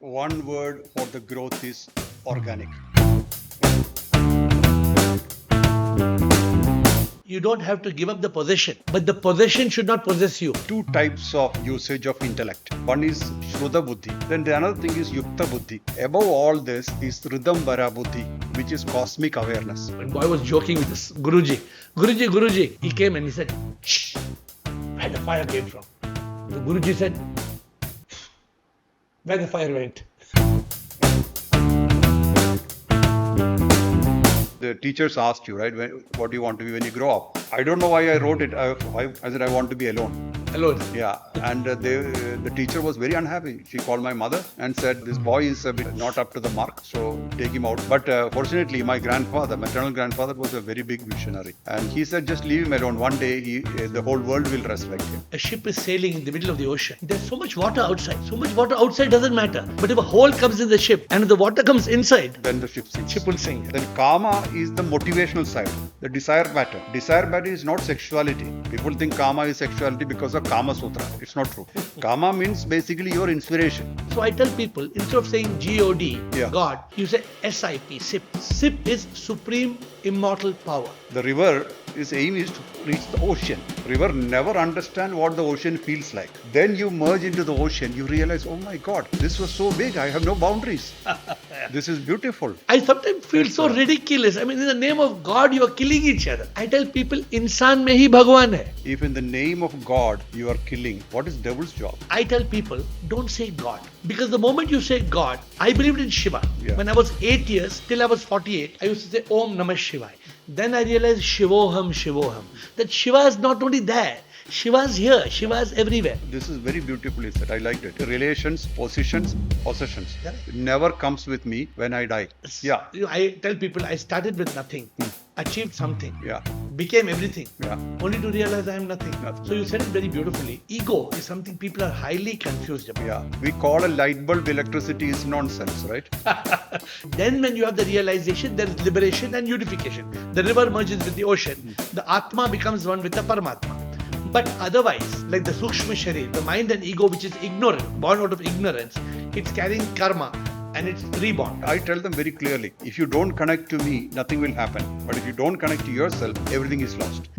One word for the growth is organic. You don't have to give up the possession, but the possession should not possess you. Two types of usage of intellect. One is Shruta Buddhi. Then the another thing is Yukta Buddhi. Above all this is Ridambara Buddhi, which is cosmic awareness. When boy was joking with this Guruji, he came and he said, shh, where the fire came from. The Guruji said, where the fire went. The teachers asked you, right, what do you want to be when you grow up? I don't know why I wrote it. I said I want to be alone. Alone. Yeah, and the teacher was very unhappy. She called my mother and said, this boy is a bit not up to the mark, so take him out. But fortunately, my maternal grandfather was a very big visionary. And he said, just leave him alone. One day, the whole world will respect him. A ship is sailing in the middle of the ocean. There's so much water outside. So much water outside doesn't matter. But if a hole comes in the ship and if the water comes inside, then the ship sinks. Ship will sink. Then karma is the motivational side, the desire matter. Desire matter is not sexuality. People think karma is sexuality because of Kama Sutra. It's not true. Karma means basically your inspiration. So I tell people, instead of saying G-O-D, Yeah. God, you say S-I-P, SIP. SIP is Supreme Immortal Power. The river, its aim is to reach the ocean. River never understand what the ocean feels like. Then you merge into the ocean, you realize, oh my God, this was so big, I have no boundaries. This is beautiful. I sometimes feel That's so right. ridiculous. I mean, in the name of God, you are killing each other. I tell people, insan mein hi Bhagwan hai. If in the name of God you are killing, what is devil's job? I tell people, don't say God. Because the moment you say God, I believed in Shiva. Yeah. When I was 8 years, till I was 48, I used to say Om Namah Shivaya. Then I realized Shivoham, Shivoham. That Shiva is not only there, Shiva is here, Shiva is everywhere. This is very beautifully said. I liked it. Relations, positions, possessions. Yeah. It never comes with me when I die. Yeah. You know, I tell people, I started with nothing, achieved something, Yeah. became everything, Yeah. only to realize I am nothing. Nothing. So you said it very beautifully. Ego is something people are highly confused about. Yeah. We call a light bulb electricity is nonsense, right? Then when you have the realization, there is liberation and unification. The river merges with the ocean. The Atma becomes one with the Paramatma. But otherwise, like the Sukshma Sharir, the mind and ego which is ignorant, born out of ignorance, it's carrying karma and it's reborn. I tell them very clearly, if you don't connect to me, nothing will happen. But if you don't connect to yourself, everything is lost.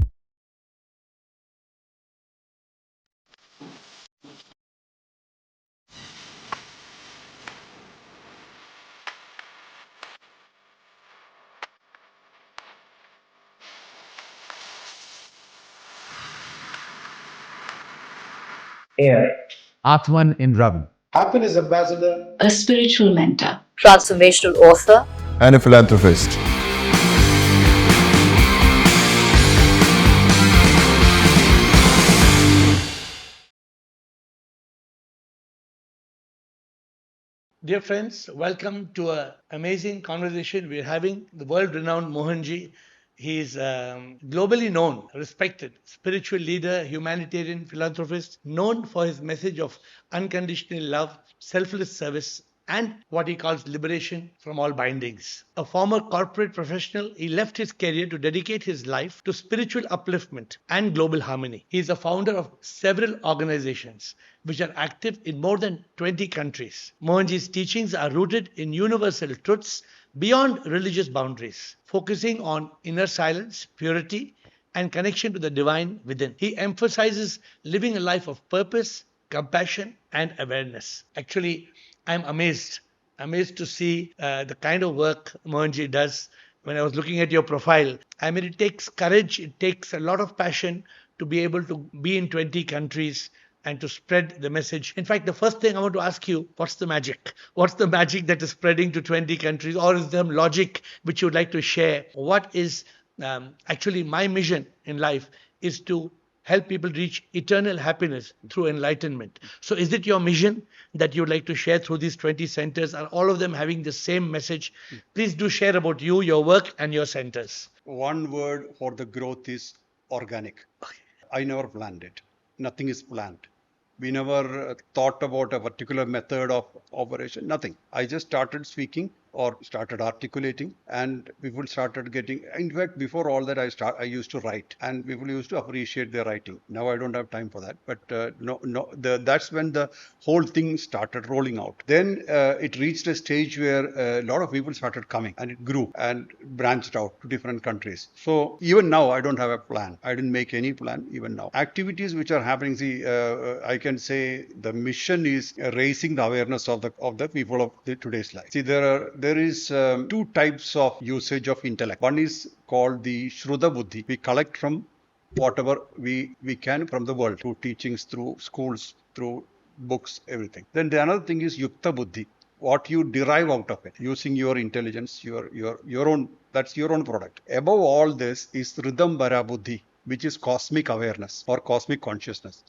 AiR. Atman in Ravi. Happiness ambassador. A spiritual mentor. transformational author, and a philanthropist. Dear friends, welcome to an amazing conversation we're having. The world-renowned Mohan Ji. He is globally known, respected, spiritual leader, humanitarian philanthropist, known for his message of unconditional love, selfless service, and what he calls liberation from all bindings. A former corporate professional, he left his career to dedicate his life to spiritual upliftment and global harmony. He is the founder of several organizations which are active in more than 20 countries. Mohanji's teachings are rooted in universal truths beyond religious boundaries, focusing on inner silence, purity, and connection to the divine within. He emphasizes living a life of purpose, compassion, and awareness. Actually, I'm amazed to see the kind of work Mohanji does. When I was looking at your profile, I mean, it takes courage, it takes a lot of passion to be able to be in 20 countries and to spread the message. In fact, the first thing I want to ask you, what's the magic? What's the magic that is spreading to 20 countries? Or is there some logic which you would like to share? What is actually my mission in life is to help people reach eternal happiness through enlightenment. So is it your mission that you would like to share through these 20 centers? Are all of them having the same message? Please do share about you, your work, and your centers. One word for the growth is organic. I never planned it. Nothing is planned. We never thought about a particular method of operation, nothing. I just started speaking or started articulating, and people started getting. In fact, before all that, I used to write, and people used to appreciate their writing. Now I don't have time for that, but that's when the whole thing started rolling out. Then it reached a stage where a lot of people started coming, and it grew and branched out to different countries. So even now, I don't have a plan. I didn't make any plan even now. Activities which are happening, see, I can say the mission is raising the awareness of the people of today's life. See, there is two types of usage of intellect. One is called the Shruta Buddhi. We collect from whatever we can from the world, through teachings, through schools, through books, everything. Then the another thing is Yukta Buddhi, what you derive out of it, using your intelligence, your own, that's your own product. Above all this is Ridambara Buddhi, which is cosmic awareness or cosmic consciousness.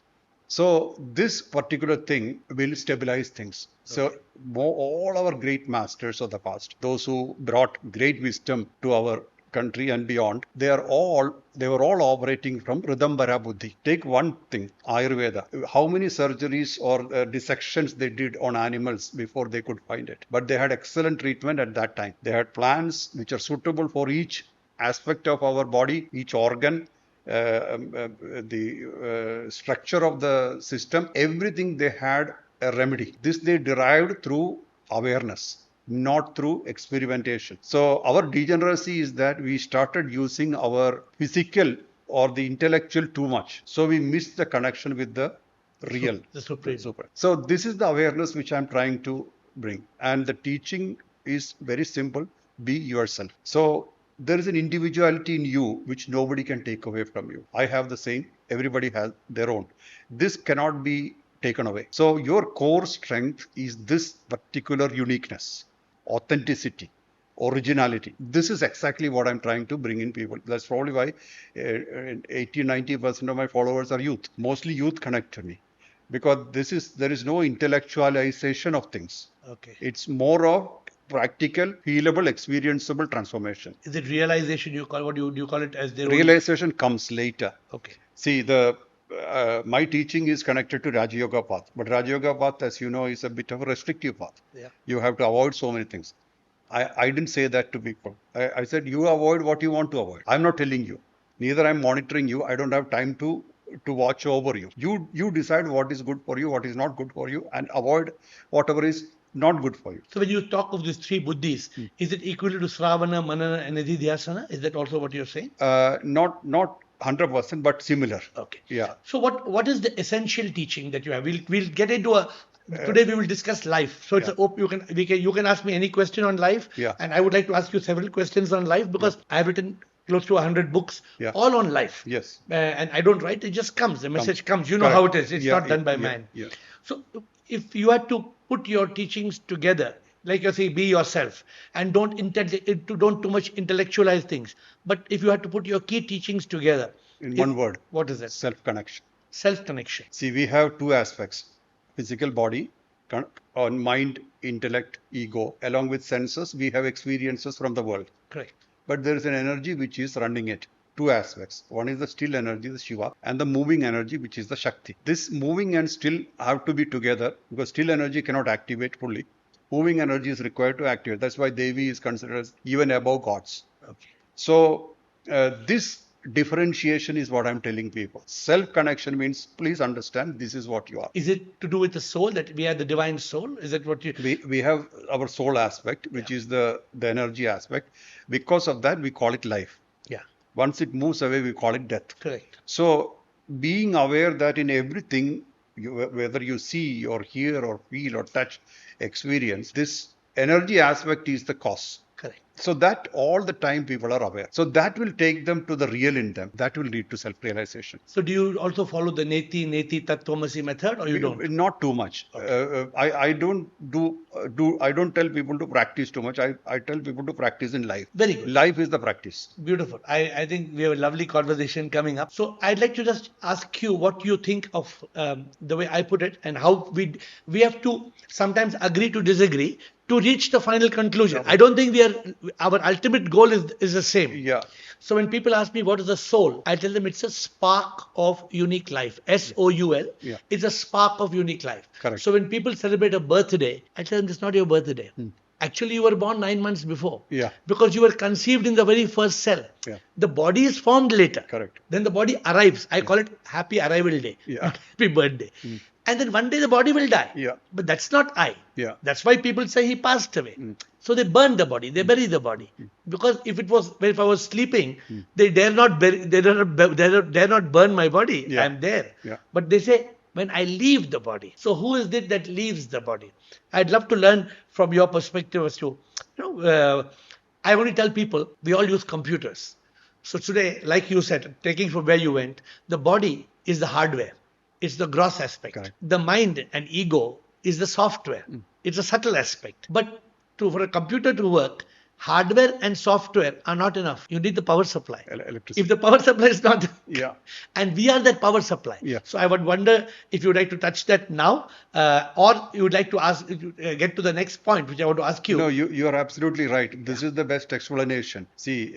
So this particular thing will stabilize things. So all our great masters of the past, those who brought great wisdom to our country and beyond, they were all operating from Ridambara Buddhi. Take one thing, Ayurveda. How many surgeries or dissections they did on animals before they could find it? But they had excellent treatment at that time. They had plants which are suitable for each aspect of our body, each organ, the structure of the system, everything they had a remedy. This they derived through awareness, not through experimentation. So our degeneracy is that we started using our physical or the intellectual too much. So we missed the connection with the real. The supreme. So this is the awareness which I'm trying to bring. And the teaching is very simple. Be yourself. So there is an individuality in you which nobody can take away from you. I have the same. Everybody has their own. This cannot be taken away. So your core strength is this particular uniqueness, authenticity, originality. This is exactly what I'm trying to bring in people. That's probably why 80-90% of my followers are youth. Mostly youth connect to me, because there is no intellectualization of things. Okay. It's more of practical, feelable, experienceable transformation. Is it realization you call? What do you call it as their realization comes later. Okay. See, my teaching is connected to Raja Yoga path, but Raja Yoga path, as you know, is a bit of a restrictive path. Yeah. You have to avoid so many things. I didn't say that to people. I said you avoid what you want to avoid. I'm not telling you. Neither I'm monitoring you. I don't have time to watch over you. You decide what is good for you, what is not good for you, and avoid whatever is not good for you. So when you talk of these three buddhis, is it equal to Sravana, Manana, and Nididhyasana? Is that also what you're saying? Not 100%, but similar. Okay. Yeah. So what is the essential teaching that you have? We'll get into today we will discuss life. So it's you can ask me any question on life. Yeah. And I would like to ask you several questions on life, because I have written close to 100 books, all on life. Yes. And I don't write; it just comes. The message comes. You know how it is. It's not done by man. Yeah. So if you had to put your teachings together, like you say, be yourself, and don't too much intellectualize things. But if you had to put your key teachings together, in one word, what is it? Self-connection. Self-connection. See, we have two aspects: physical body, on mind, intellect, ego. Along with senses, we have experiences from the world. Correct. But there is an energy which is running it. Two aspects. One is the still energy, the Shiva, and the moving energy, which is the Shakti. This moving and still have to be together, because still energy cannot activate fully. Moving energy is required to activate. That's why Devi is considered as even above gods. Okay. So this differentiation is what I'm telling people. Self-connection means, please understand, this is what you are. Is it to do with the soul, that we are the divine soul? Is that what you... We have our soul aspect, which is the energy aspect. Because of that, we call it life. Yeah. Once it moves away, we call it death. Correct. So being aware that in everything, whether you see or hear or feel or touch, experience, this energy aspect is the cause. Correct. So that all the time people are aware. So that will take them to the real in them. That will lead to self-realization. So do you also follow the Neti Tattvamasi method, or you don't? Not too much. Okay. I don't tell people to practice too much. I tell people to practice in life. Very good. Life is the practice. Beautiful. I think we have a lovely conversation coming up. So I'd like to just ask you what you think of the way I put it, and how we have to sometimes agree to disagree to reach the final conclusion. I don't think our ultimate goal is the same. Yeah. So when people ask me what is the soul, I tell them it's a spark of unique life. SOUL. It's a spark of unique life. Correct. So when people celebrate a birthday, I tell them it's not your birthday. Actually, you were born 9 months before. Yeah. Because you were conceived in the very first cell. Yeah. The body is formed later. Correct. Then the body arrives. I call it happy arrival day, Yeah. not happy birthday. And then one day the body will die. Yeah. But that's not I. Yeah. That's why people say he passed away. So they burn the body, they bury the body. Because if I was sleeping, they dare not burn my body. Yeah. I'm there. Yeah. But they say when I leave the body. So who is it that leaves the body? I'd love to learn from your perspective as to, I only tell people we all use computers. So today, like you said, taking from where you went, the body is the hardware. It's the gross aspect. Correct. The mind and ego is the software. It's a subtle aspect. But for a computer to work, hardware and software are not enough. You need the power supply. Electricity. If the power supply is not, Yeah. and we are that power supply. Yeah. So I would wonder if you would like to touch that now, or you would like to ask, get to the next point, which I want to ask you. No, you are absolutely right. This is the best explanation. See,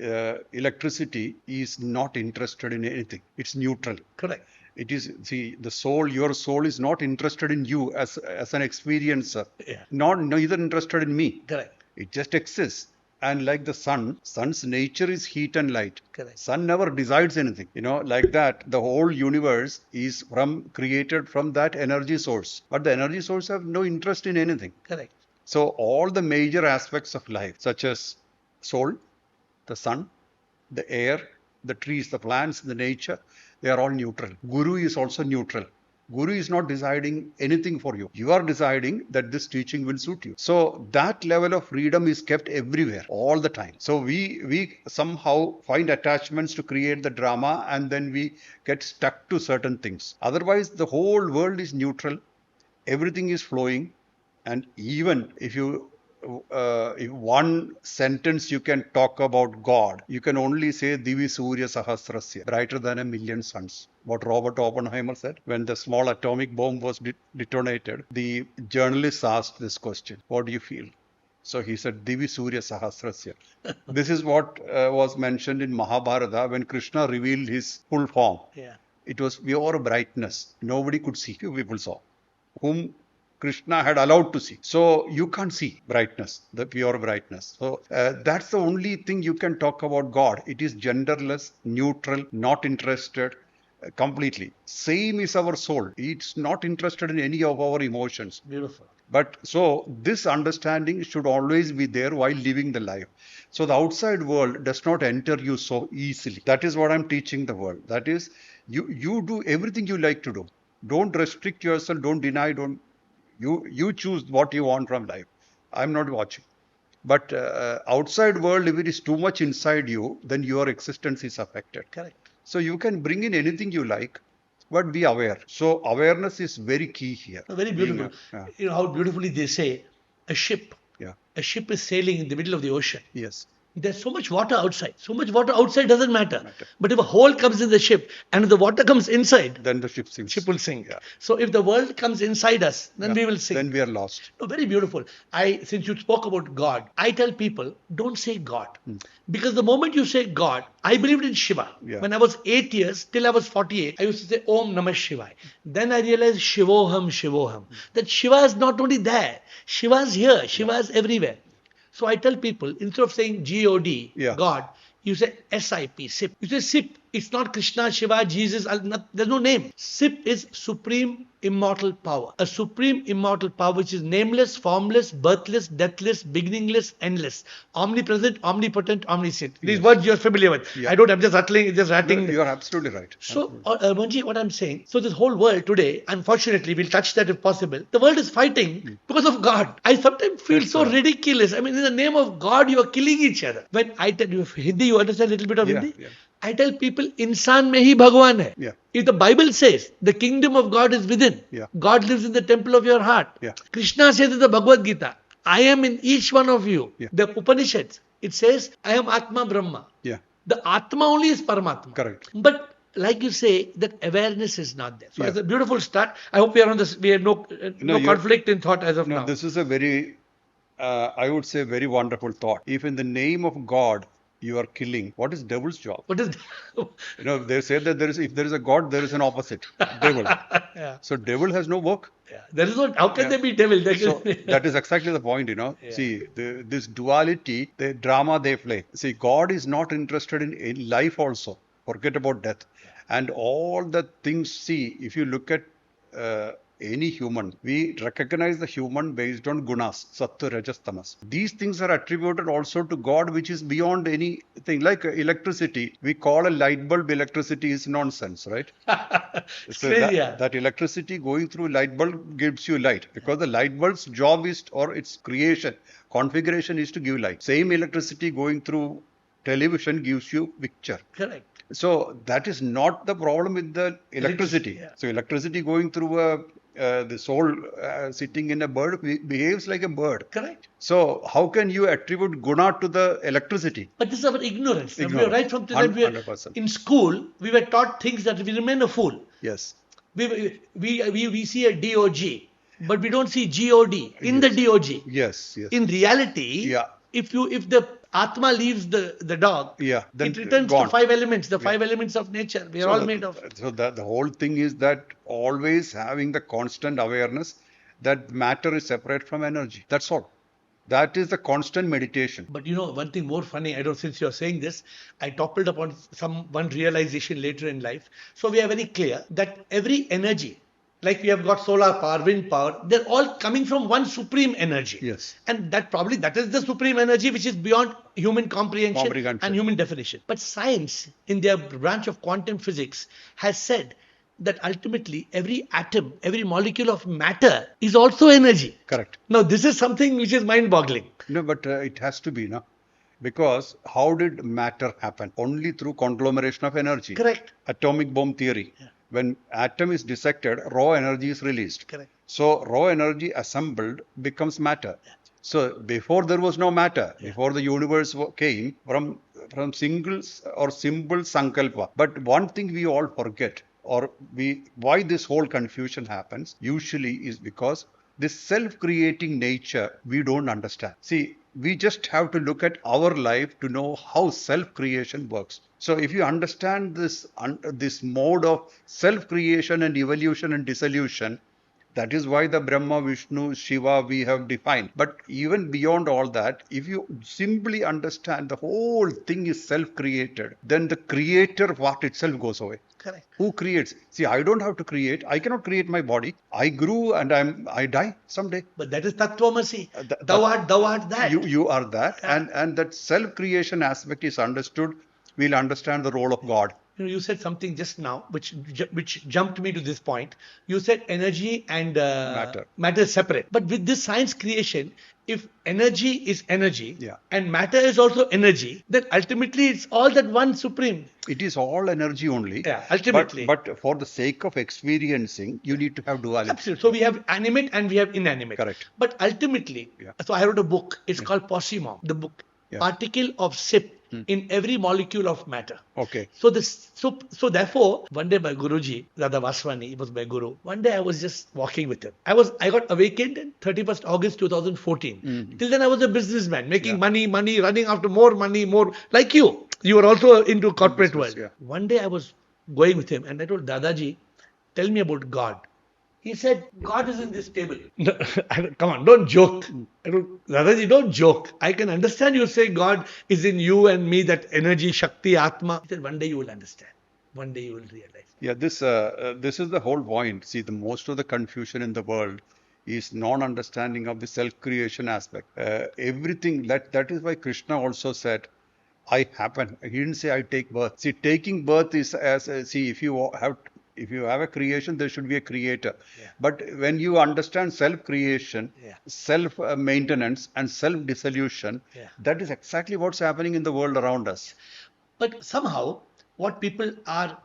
electricity is not interested in anything. It's neutral. Correct. It is, see, the soul, your soul is not interested in you as an experiencer. Yeah. Neither interested in me. Correct. It just exists. And like the sun's nature is heat and light. Correct. Sun never decides anything. Like that, the whole universe is created from that energy source. But the energy source have no interest in anything. Correct. So all the major aspects of life, such as soul, the sun, the air, the trees, the plants, the nature, they are all neutral. Guru is also neutral. Guru is not deciding anything for you. You are deciding that this teaching will suit you. So that level of freedom is kept everywhere, all the time. So we somehow find attachments to create the drama, and then we get stuck to certain things. Otherwise, the whole world is neutral. Everything is flowing. And even if if one sentence you can talk about God, you can only say Divi Surya Sahasrasya, brighter than a million suns. What Robert Oppenheimer said when the small atomic bomb was detonated, the journalist asked this question: what do you feel? So he said, Divi Surya Sahasrasya. This is what was mentioned in Mahabharata when Krishna revealed his full form. Yeah. It was pure brightness. Nobody could see. Few people saw, whom Krishna had allowed to see. So you can't see brightness, the pure brightness. So that's the only thing you can talk about God. It is genderless, neutral, not interested completely. Same is our soul. It's not interested in any of our emotions. Beautiful. But so this understanding should always be there while living the life. So the outside world does not enter you so easily. That is what I'm teaching the world. That is, you do everything you like to do. Don't restrict yourself. Don't deny. You choose what you want from life. I'm not watching. But outside world, if it is too much inside you, then your existence is affected. Correct. So you can bring in anything you like, but be aware. So awareness is very key here. Very beautiful. Yeah. You know how beautifully they say a ship. Yeah. A ship is sailing in the middle of the ocean. Yes. There's so much water outside. So much water outside doesn't matter. But if a hole comes in the ship and if the water comes inside, Then the ship sinks. ship will sink. Yeah. So if the world comes inside us, then Yeah. we will sink. Then we are lost. No, very beautiful. Since you spoke about God, I tell people, don't say God. Because the moment you say God, I believed in Shiva. Yeah. When I was 8 years, till I was 48, I used to say Om Namah Shivaya. Then I realized Shivoham, Shivoham. That Shiva is not only there, Shiva is here, Shiva is everywhere. So I tell people, instead of saying God, Yeah. God, you say SIP, SIP. You say SIP. It's not Krishna, Shiva, Jesus. There's no name. SIP is Supreme Immortal Power. A Supreme Immortal Power which is nameless, formless, birthless, deathless, beginningless, endless. Omnipresent, omnipotent, omniscient. These words you're familiar with. Yeah. I'm just rattling. You are absolutely right. So, Mohanji, what I'm saying, so this whole world today, unfortunately, we'll touch that if possible. The world is fighting because of God. I sometimes feel That's so right. ridiculous. I mean, in the name of God, you are killing each other. When I tell you Hindi, you understand a little bit of Yeah, Hindi? yeah. I tell people, insan mein hi Bhagwan hai. Yeah. If the Bible says the kingdom of God is within, Yeah. God lives in the temple of your heart. Yeah. Krishna says in the Bhagavad Gita, I am in each one of you. Yeah. The Upanishads, it says, I am Atma Brahma. Yeah. The Atma only is Paramatma. Correct. But like you say, that awareness is not there. So Yeah. it's a beautiful start. I hope we are on this. We have no you're- conflict in thought as of No, now. this is a very, I would say, very wonderful thought. If in the name of God, you are killing. What is devil's job? What is They say that if there is a God, there is an opposite, devil. yeah. So devil has no work. Yeah. There is no, how can Yeah. they be devil? So that is exactly the point, Yeah. See, this duality, the drama they play. See, God is not interested in life also. Forget about death. And all the things, see, if you look at any human, we recognize the human based on gunas, sattva, rajas, tamas. These things are attributed also to God, which is beyond anything. Like electricity, we call a light bulb electricity is nonsense, right? It's So crazy, yeah. that electricity going through light bulb gives you light, because the light bulb's job is, or its creation, configuration is to give light. Same electricity going through television gives you picture. Correct. So that is not the problem with the electricity. Yeah. So electricity going through the soul sitting in a bird behaves like a bird. Correct. So how can you attribute guna to the electricity? But this is our ignorance. We are Ignorance. right from the time we were 100%. in school, we were taught things that we remain a fool. Yes. We see a DOG, but we don't see God in the DOG. Yes. Yes. In reality, Yeah. if the Atma leaves the dog, Yeah, then it returns gone. to five elements, the five elements of nature. We are all made of. So the whole thing is that always having the constant awareness that matter is separate from energy. That's all. That is the constant meditation. But one thing more funny, I don't, since you're saying this, I toppled upon one realization later in life. So we are very clear that every energy, like we have got solar power, wind power, they're all coming from one supreme energy. Yes. And that is the supreme energy which is beyond human comprehension and human definition. But science, in their branch of quantum physics, has said that ultimately every atom, every molecule of matter is also energy. Correct. Now, this is something which is mind-boggling. No, but it has to be, no? Because how did matter happen? Only through conglomeration of energy. Correct. Atomic bomb theory. Yeah. When atom is dissected, raw energy is released. Correct. So raw energy assembled becomes matter. So before there was no matter, before the universe came from single or simple sankalpa. But one thing we all forget, why this whole confusion happens usually is because this self-creating nature we don't understand. See, we just have to look at our life to know how self-creation works. So if you understand this mode of self-creation and evolution and dissolution, that is why the Brahma, Vishnu, Shiva we have defined. But even beyond all that, if you simply understand the whole thing is self-created, then the creator part itself goes away. Correct. Who creates? See, I don't have to create. I cannot create my body. I grew and I die someday. But that is Tattvamasi. Thou art that. You are that. And that self-creation aspect is understood. We'll understand the role of God. You said something just now which jumped me to this point. You said energy and matter is separate. But with this science creation, if energy is energy and matter is also energy, then ultimately it's all that one supreme. It is all energy only. Yeah, ultimately. But for the sake of experiencing, you need to have duality. Absolutely. So we have animate and we have inanimate. Correct. But ultimately, so I wrote a book. It's called Possimum. The book. Particle of SIP in every molecule of matter. Okay. So therefore, one day my Guruji, Radha Vaswani, he was my Guru. One day I was just walking with him. I got awakened in 31st August 2014. Till then I was a businessman, making money, running after more money, more. Like you. You were also into corporate world. Yeah. One day I was going with him and I told Dadaji, tell me about God. He said, God is in this table. No, come on, don't joke. Dadaji, don't joke. I can understand you say God is in you and me, that energy, Shakti, Atma. He said, one day you will understand. One day you will realize. Yeah, this is the whole point. See, the most of the confusion in the world is non-understanding of the self-creation aspect. Everything, that is why Krishna also said, I happen. He didn't say I take birth. See, taking birth is if you have a creation, there should be a creator. Yeah. But when you understand self-creation, self-maintenance and self-dissolution, that is exactly what's happening in the world around us. But somehow, what people are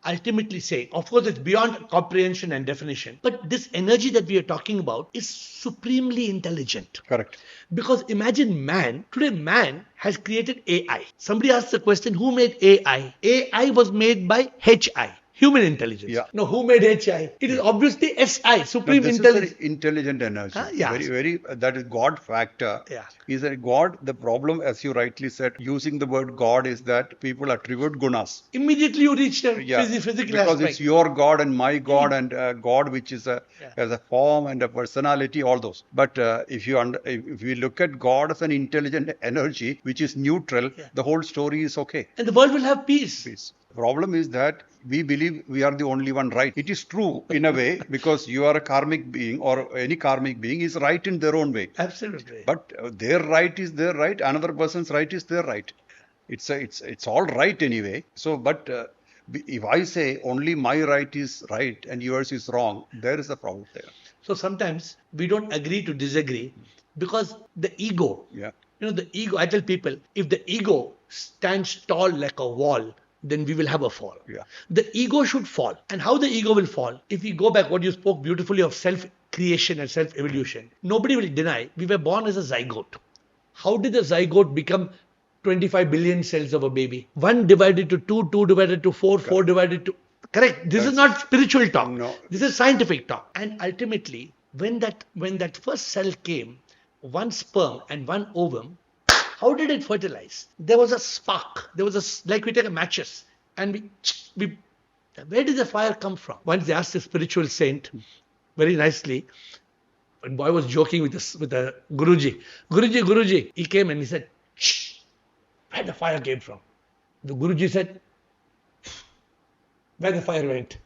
ultimately saying, of course it's beyond comprehension and definition, but this energy that we are talking about is supremely intelligent. Correct. Because imagine today man has created AI. Somebody asked the question, who made AI? AI was made by HI. human intelligence. Yeah. No, who made HI? It is obviously SI, No, Supreme this Intelligence. is very intelligent energy. Yeah. Very, that is God factor. Yeah. Is that God, the problem, as you rightly said, using the word God is that people attribute gunas. Immediately you reach the Yeah, physical because aspect. it's your God and my God and God which is as a form and a personality, all those. But if you look at God as an intelligent energy which is neutral, the whole story is okay. And the world will have peace. Peace. Problem is that we believe we are the only one right. It is true in a way because you are a karmic being or any karmic being is right in their own way. Absolutely. But their right is their right. Another person's right is their right. It's all right anyway. So, but if I say only my right is right and yours is wrong, there is a problem there. So sometimes we don't agree to disagree because the ego, Yeah. the ego, I tell people, if the ego stands tall like a wall, then we will have a fall. Yeah. The ego should fall. And how the ego will fall? If we go back, what you spoke beautifully of self-creation and self-evolution, nobody will deny we were born as a zygote. How did the zygote become 25 billion cells of a baby? 1 divided to 2, 2 divided to 4, 4 divided to... Correct. This is not spiritual talk. No. This is scientific talk. And ultimately, when that first cell came, one sperm and one ovum, how did it fertilize? There was a spark. There was like we take a matches and we where did the fire come from? Once they asked a spiritual saint, very nicely, when boy was joking with the Guruji, he came and he said, shh, where the fire came from? The Guruji said, where the fire went.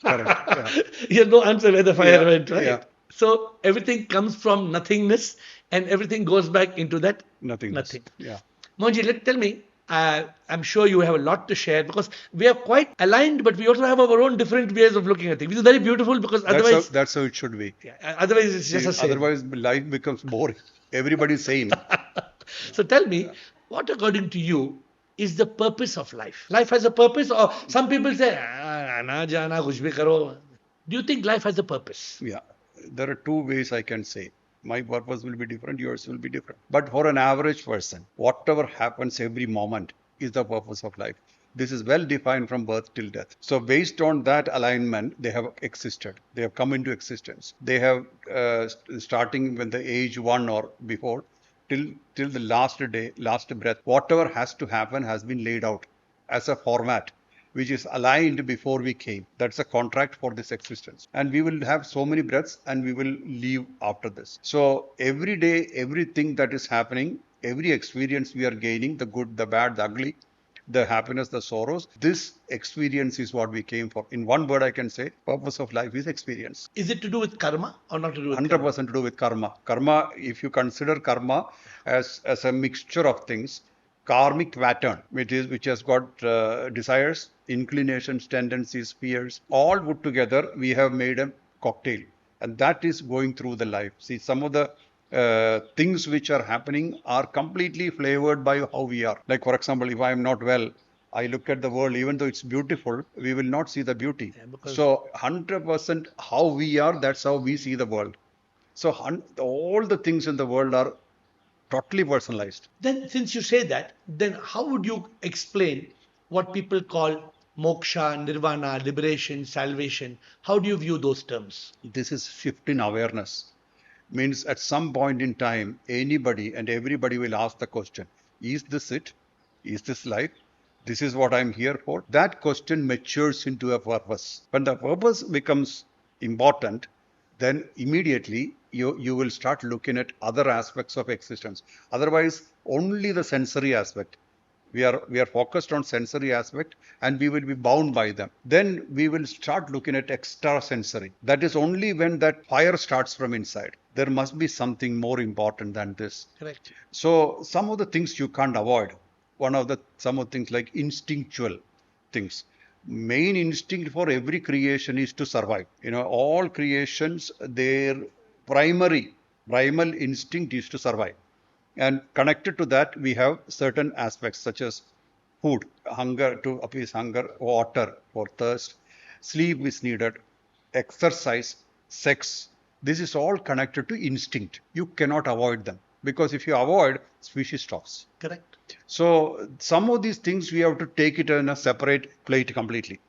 Correct. Yeah. He had no answer where the fire went, right? Yeah. So everything comes from nothingness and everything goes back into that Nothing. Yeah. Mohanji, tell me, I'm sure you have a lot to share because we are quite aligned, but we also have our own different ways of looking at things, which is very beautiful because otherwise... That's how it should be. Otherwise, it's just a same. Otherwise, life becomes boring. Everybody's same. So tell me, what according to you is the purpose of life? Life has a purpose, or some people say, "Aana jana kuch bhi karo." Do you think life has a purpose? Yeah. There are two ways I can say. My purpose will be different, yours will be different. But for an average person, whatever happens every moment is the purpose of life. This is well defined from birth till death. So based on that alignment, they have existed. They have come into existence. They have, starting when the age 1 or before, till the last day, last breath, whatever has to happen has been laid out as a format which is aligned before we came. That's a contract for this existence. And we will have so many breaths and we will leave after this. So every day, everything that is happening, every experience we are gaining, the good, the bad, the ugly, the happiness, the sorrows, this experience is what we came for. In one word, I can say, purpose of life is experience. Is it to do with karma or not to do with 100% to do with karma. Karma, if you consider karma as a mixture of things, karmic pattern, which has got desires, inclinations, tendencies, fears, all put together, we have made a cocktail. And that is going through the life. See, some of the things which are happening are completely flavored by how we are. Like, for example, if I am not well, I look at the world, even though it's beautiful, we will not see the beauty. So 100% how we are, that's how we see the world. So all the things in the world are totally personalized. Then, since you say that, then how would you explain what people call moksha, nirvana, liberation, salvation? How do you view those terms? This is shift in awareness. Means at some point in time, anybody and everybody will ask the question, is this it? Is this life? This is what I'm here for? That question matures into a purpose. When the purpose becomes important, then immediately you will start looking at other aspects of existence. Otherwise, only the sensory aspect. We are focused on sensory aspect and we will be bound by them. Then we will start looking at extrasensory. That is only when that fire starts from inside. There must be something more important than this. Correct. So some of the things you can't avoid. Some of the things like instinctual things. Main instinct for every creation is to survive. All creations, their primal instinct is to survive. And connected to that, we have certain aspects such as food, hunger to appease hunger, water for thirst, sleep is needed, exercise, sex. This is all connected to instinct. You cannot avoid them because if you avoid, species stops. Correct. So some of these things we have to take it in a separate plate completely.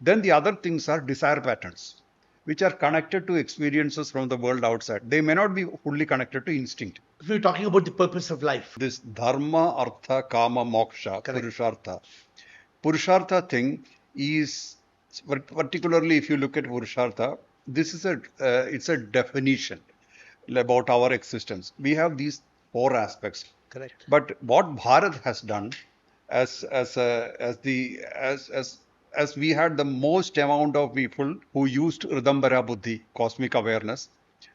Then the other things are desire patterns, which are connected to experiences from the world outside. They may not be fully connected to instinct. If we're talking about the purpose of life. This dharma, artha, kama, moksha, Correct. purushartha. Purushartha thing is, particularly if you look at Purushartha, this is it's a definition about our existence. We have these four aspects. Correct. But what Bharat has done, as we had the most amount of people who used Ridambara Buddhi, cosmic awareness.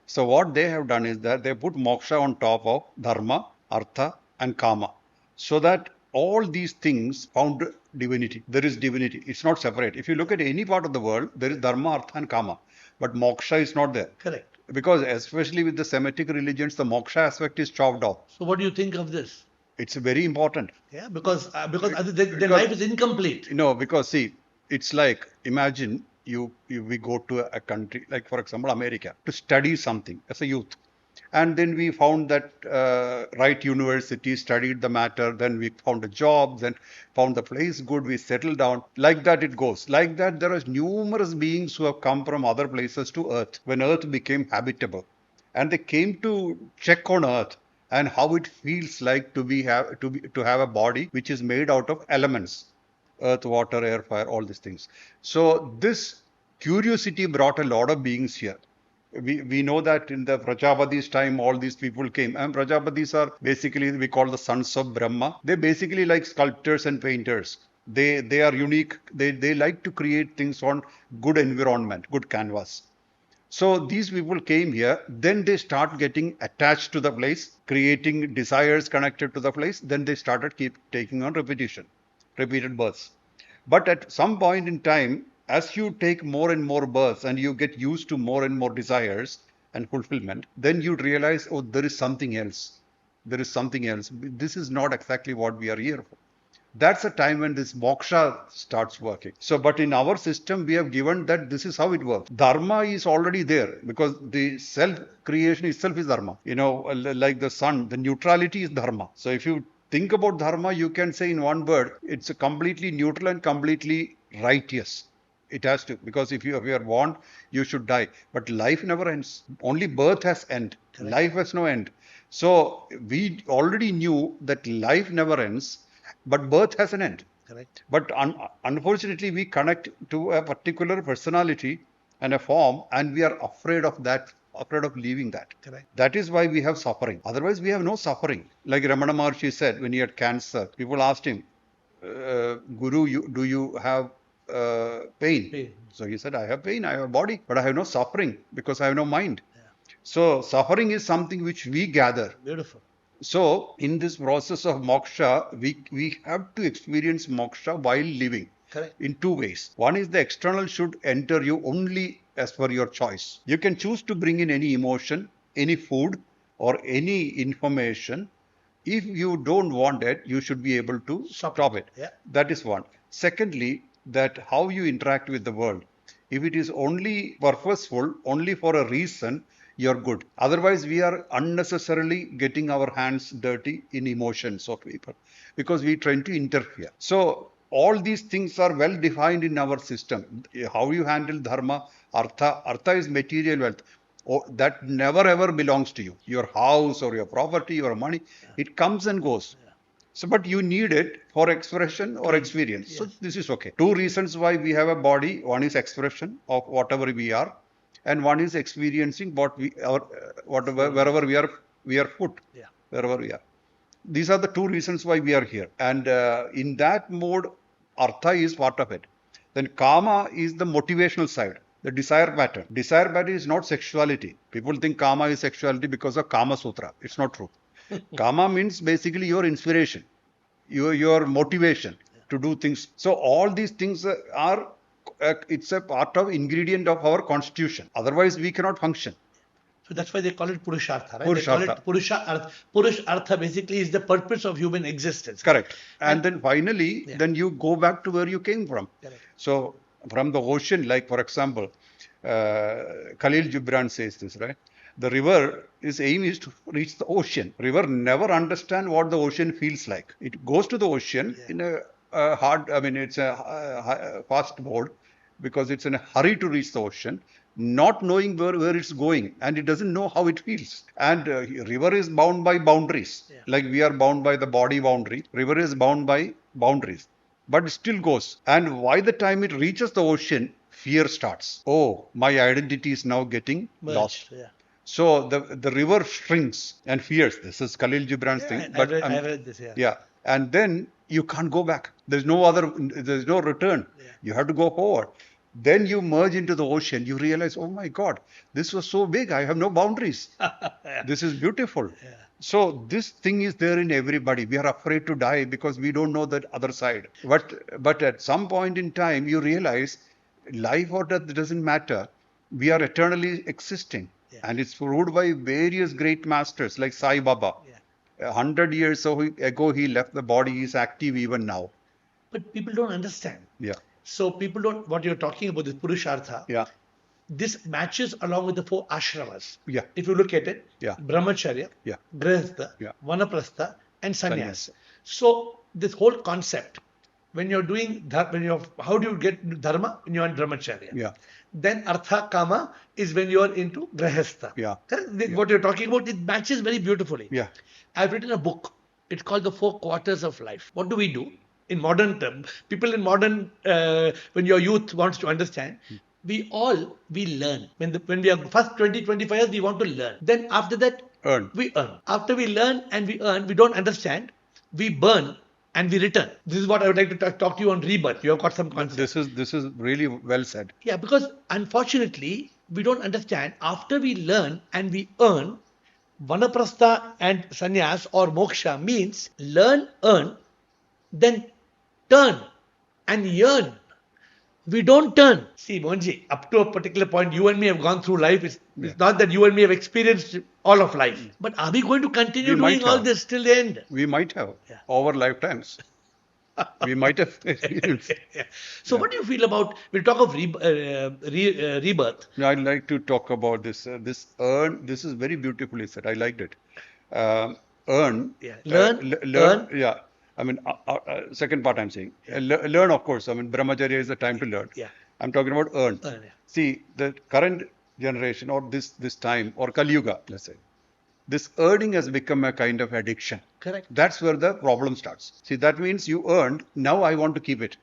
So what they have done is that they put moksha on top of dharma, artha, and kama, so that all these things found divinity. There is divinity. It's not separate. If you look at any part of the world, there is dharma, artha, and kama, but moksha is not there. Correct. Because especially with the Semitic religions, the moksha aspect is chopped off. So what do you think of this? It's very important. Yeah, because their life is incomplete. Because see, it's like, imagine we go to a country, like for example, America, to study something as a youth. And then we found that right university, studied the matter, then we found a job, then found the place good, we settled down. Like that it goes. Like that there are numerous beings who have come from other places to Earth when Earth became habitable. And they came to check on Earth and how it feels like to have a body which is made out of elements: earth, water, air, fire, all these things. So this curiosity brought a lot of beings here. We know that in the Prajapati's time, all these people came. And Prajapatis are basically, we call the sons of Brahma. They're basically like sculptors and painters. They are unique. They like to create things on good environment, good canvas. So these people came here, then they start getting attached to the place, creating desires connected to the place. Then they started keep taking on repeated births. But at some point in time, as you take more and more births and you get used to more and more desires and fulfillment, then you realize, oh, there is something else. There is something else. This is not exactly what we are here for. That's a time when this moksha starts working. So, but in our system, we have given that this is how it works. Dharma is already there because the self-creation itself is dharma. Like the sun, the neutrality is dharma. So if you think about dharma, you can say in one word, it's a completely neutral and completely righteous. It has to, because if you are born, you should die. But life never ends. Only birth has end. Correct. Life has no end. So we already knew that life never ends, but birth has an end. Correct. But unfortunately, we connect to a particular personality and a form, and we are afraid of that, afraid of leaving that. Correct. That is why we have suffering. Otherwise, we have no suffering. Like Ramana Maharshi said when he had cancer, people asked him, Guru, do you have pain? So he said, I have pain, I have a body, but I have no suffering because I have no mind. Yeah. So suffering is something which we gather. Beautiful. So in this process of moksha, we have to experience moksha while living. Correct. In two ways. One is the external should enter you only as per your choice. You can choose to bring in any emotion, any food, or any information. If you don't want it, you should be able to stop it. Yeah. That is one. Secondly, that how you interact with the world. If it is only purposeful, only for a reason, you're good. Otherwise, we are unnecessarily getting our hands dirty in emotions of people because we try to interfere. So all these things are well defined in our system. How you handle dharma, artha is material wealth. That never ever belongs to you. Your house or your property, your money, it comes and goes. So, but you need it for expression or experience. Yes. So this is okay. Two reasons why we have a body. One is expression of whatever we are, and one is experiencing wherever we are put. Yeah. Wherever we are. These are the two reasons why we are here. And in that mode, artha is part of it. Then kama is the motivational side, the desire pattern. Desire pattern is not sexuality. People think kama is sexuality because of Kama Sutra. It's not true. Kama means basically your inspiration, your motivation to do things. So all these things are, it's a part of ingredient of our constitution. Otherwise, we cannot function. So that's why they call it Purushartha, right? Purushartha. They call it Purushartha. Purushartha basically is the purpose of human existence. Correct. And then finally, then you go back to where you came from. Correct. So from the ocean, like for example, Khalil Gibran says this, right? The river, its aim is to reach the ocean. River never understand what the ocean feels like. It goes to the ocean in a it's a fast board, because it's in a hurry to reach the ocean, not knowing where it's going, and it doesn't know how it feels. And river is bound by boundaries, like we are bound by the body boundary. River is bound by boundaries, but it still goes. And by the time it reaches the ocean, fear starts. Oh, my identity is now getting lost. Yeah. So the river shrinks and fears. This is Khalil Gibran's thing. But I read this. Yeah, and then you can't go back. There's no return. Yeah. You have to go forward. Then you merge into the ocean. You realize, oh my God, this was so big. I have no boundaries. This is beautiful. Yeah. So this thing is there in everybody. We are afraid to die because we don't know that other side. But at some point in time, you realize life or death doesn't matter. We are eternally existing. Yeah. And it's ruled by various great masters like Sai Baba. Yeah. 100 years ago, he left the body. He's active even now. But people don't understand. Yeah. So people don't, what you're talking about, this Purushartha, Yeah. this matches along with the 4 ashramas. Yeah. If you look at it, Yeah. Brahmacharya, Yeah. Grihastha, Yeah. Vanaprastha, and Sannyas. Sannyas. So this whole concept, when you're doing, how do you get dharma? When you're in Brahmacharya. Yeah. Then Artha Kama is when you're into Grihastha. Yeah. Correct? What you're talking about, it matches very beautifully. Yeah. I've written a book. It's called The 4 Quarters of Life. What do we do? In modern terms, people in modern, when your youth wants to understand, we learn. When we are first 20, 25 years, we want to learn. Then after that, we earn. After we learn and we earn, we don't understand, we burn and we return. This is what I would like to talk to you on rebirth. You have got some concept. This is really well said. Yeah, because unfortunately, we don't understand. After we learn and we earn, Vanaprastha and Sannyas or Moksha means learn, earn, then turn and yearn. We don't turn. See, Mohanji, up to a particular point, you and me have gone through life. It's not that you and me have experienced all of life. But are we going to continue doing all this till the end? We might have Yeah. over lifetimes. We might have experienced. So what do you feel about, we'll talk of rebirth. I'd like to talk about this. This earn. This is very beautifully said. I liked it. Earn. Yeah. Learn, earn. Yeah. I mean, second part I'm saying. Learn, of course. I mean, Brahmacharya is the time to learn. Yeah. I'm talking about earn. Earn, yeah. See, the current generation or this time or Kali Yuga, let's say, this earning has become a kind of addiction. Correct. That's where the problem starts. See, that means you earned, now I want to keep it.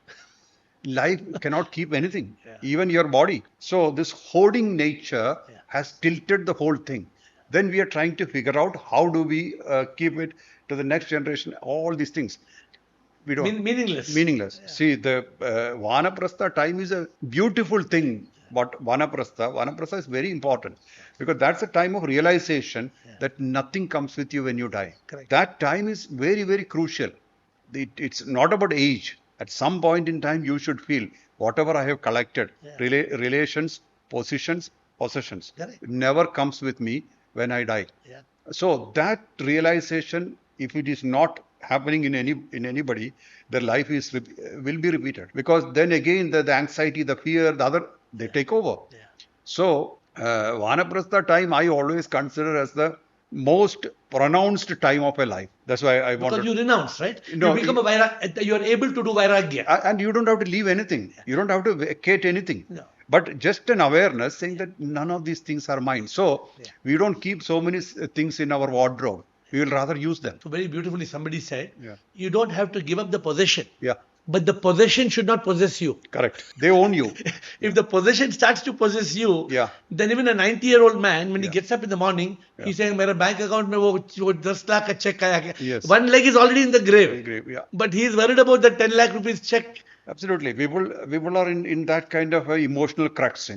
Life cannot keep anything, even your body. So this hoarding nature has tilted the whole thing. Then we are trying to figure out how do we keep it to the next generation, all these things. We don't. Meaningless. Meaningless. Yeah. See, the Vanaprastha time is a beautiful thing. But Vanaprastha is very important because that's a time of realization that nothing comes with you when you die. Correct. That time is very, very crucial. It's not about age. At some point in time, you should feel whatever I have collected, relations, positions, possessions, never comes with me when I die. Yeah. So that realization, if it is not happening in anybody, their life will be repeated because then again the anxiety, the fear, the other, they take over. Yeah. So Vanaprastha time I always consider as the most pronounced time of a life. That's why I want. Because you renounce, right? No, you become a vairagya. You are able to do vairagya. And you don't have to leave anything. You don't have to vacate anything. No. But just an awareness saying that none of these things are mine. So we don't keep so many things in our wardrobe. We will rather use them. So very beautifully somebody said, you don't have to give up the possession. Yeah. But the possession should not possess you. Correct. They own you. If the possession starts to possess you, then even a 90-year-old man, when he gets up in the morning, he's saying, "Mera bank account mein wo 10 lakh ka check aaya kya?" Yes. One leg is already in the grave. Yeah. But he is worried about the 10 lakh rupees check. Absolutely. People are in that kind of emotional crux,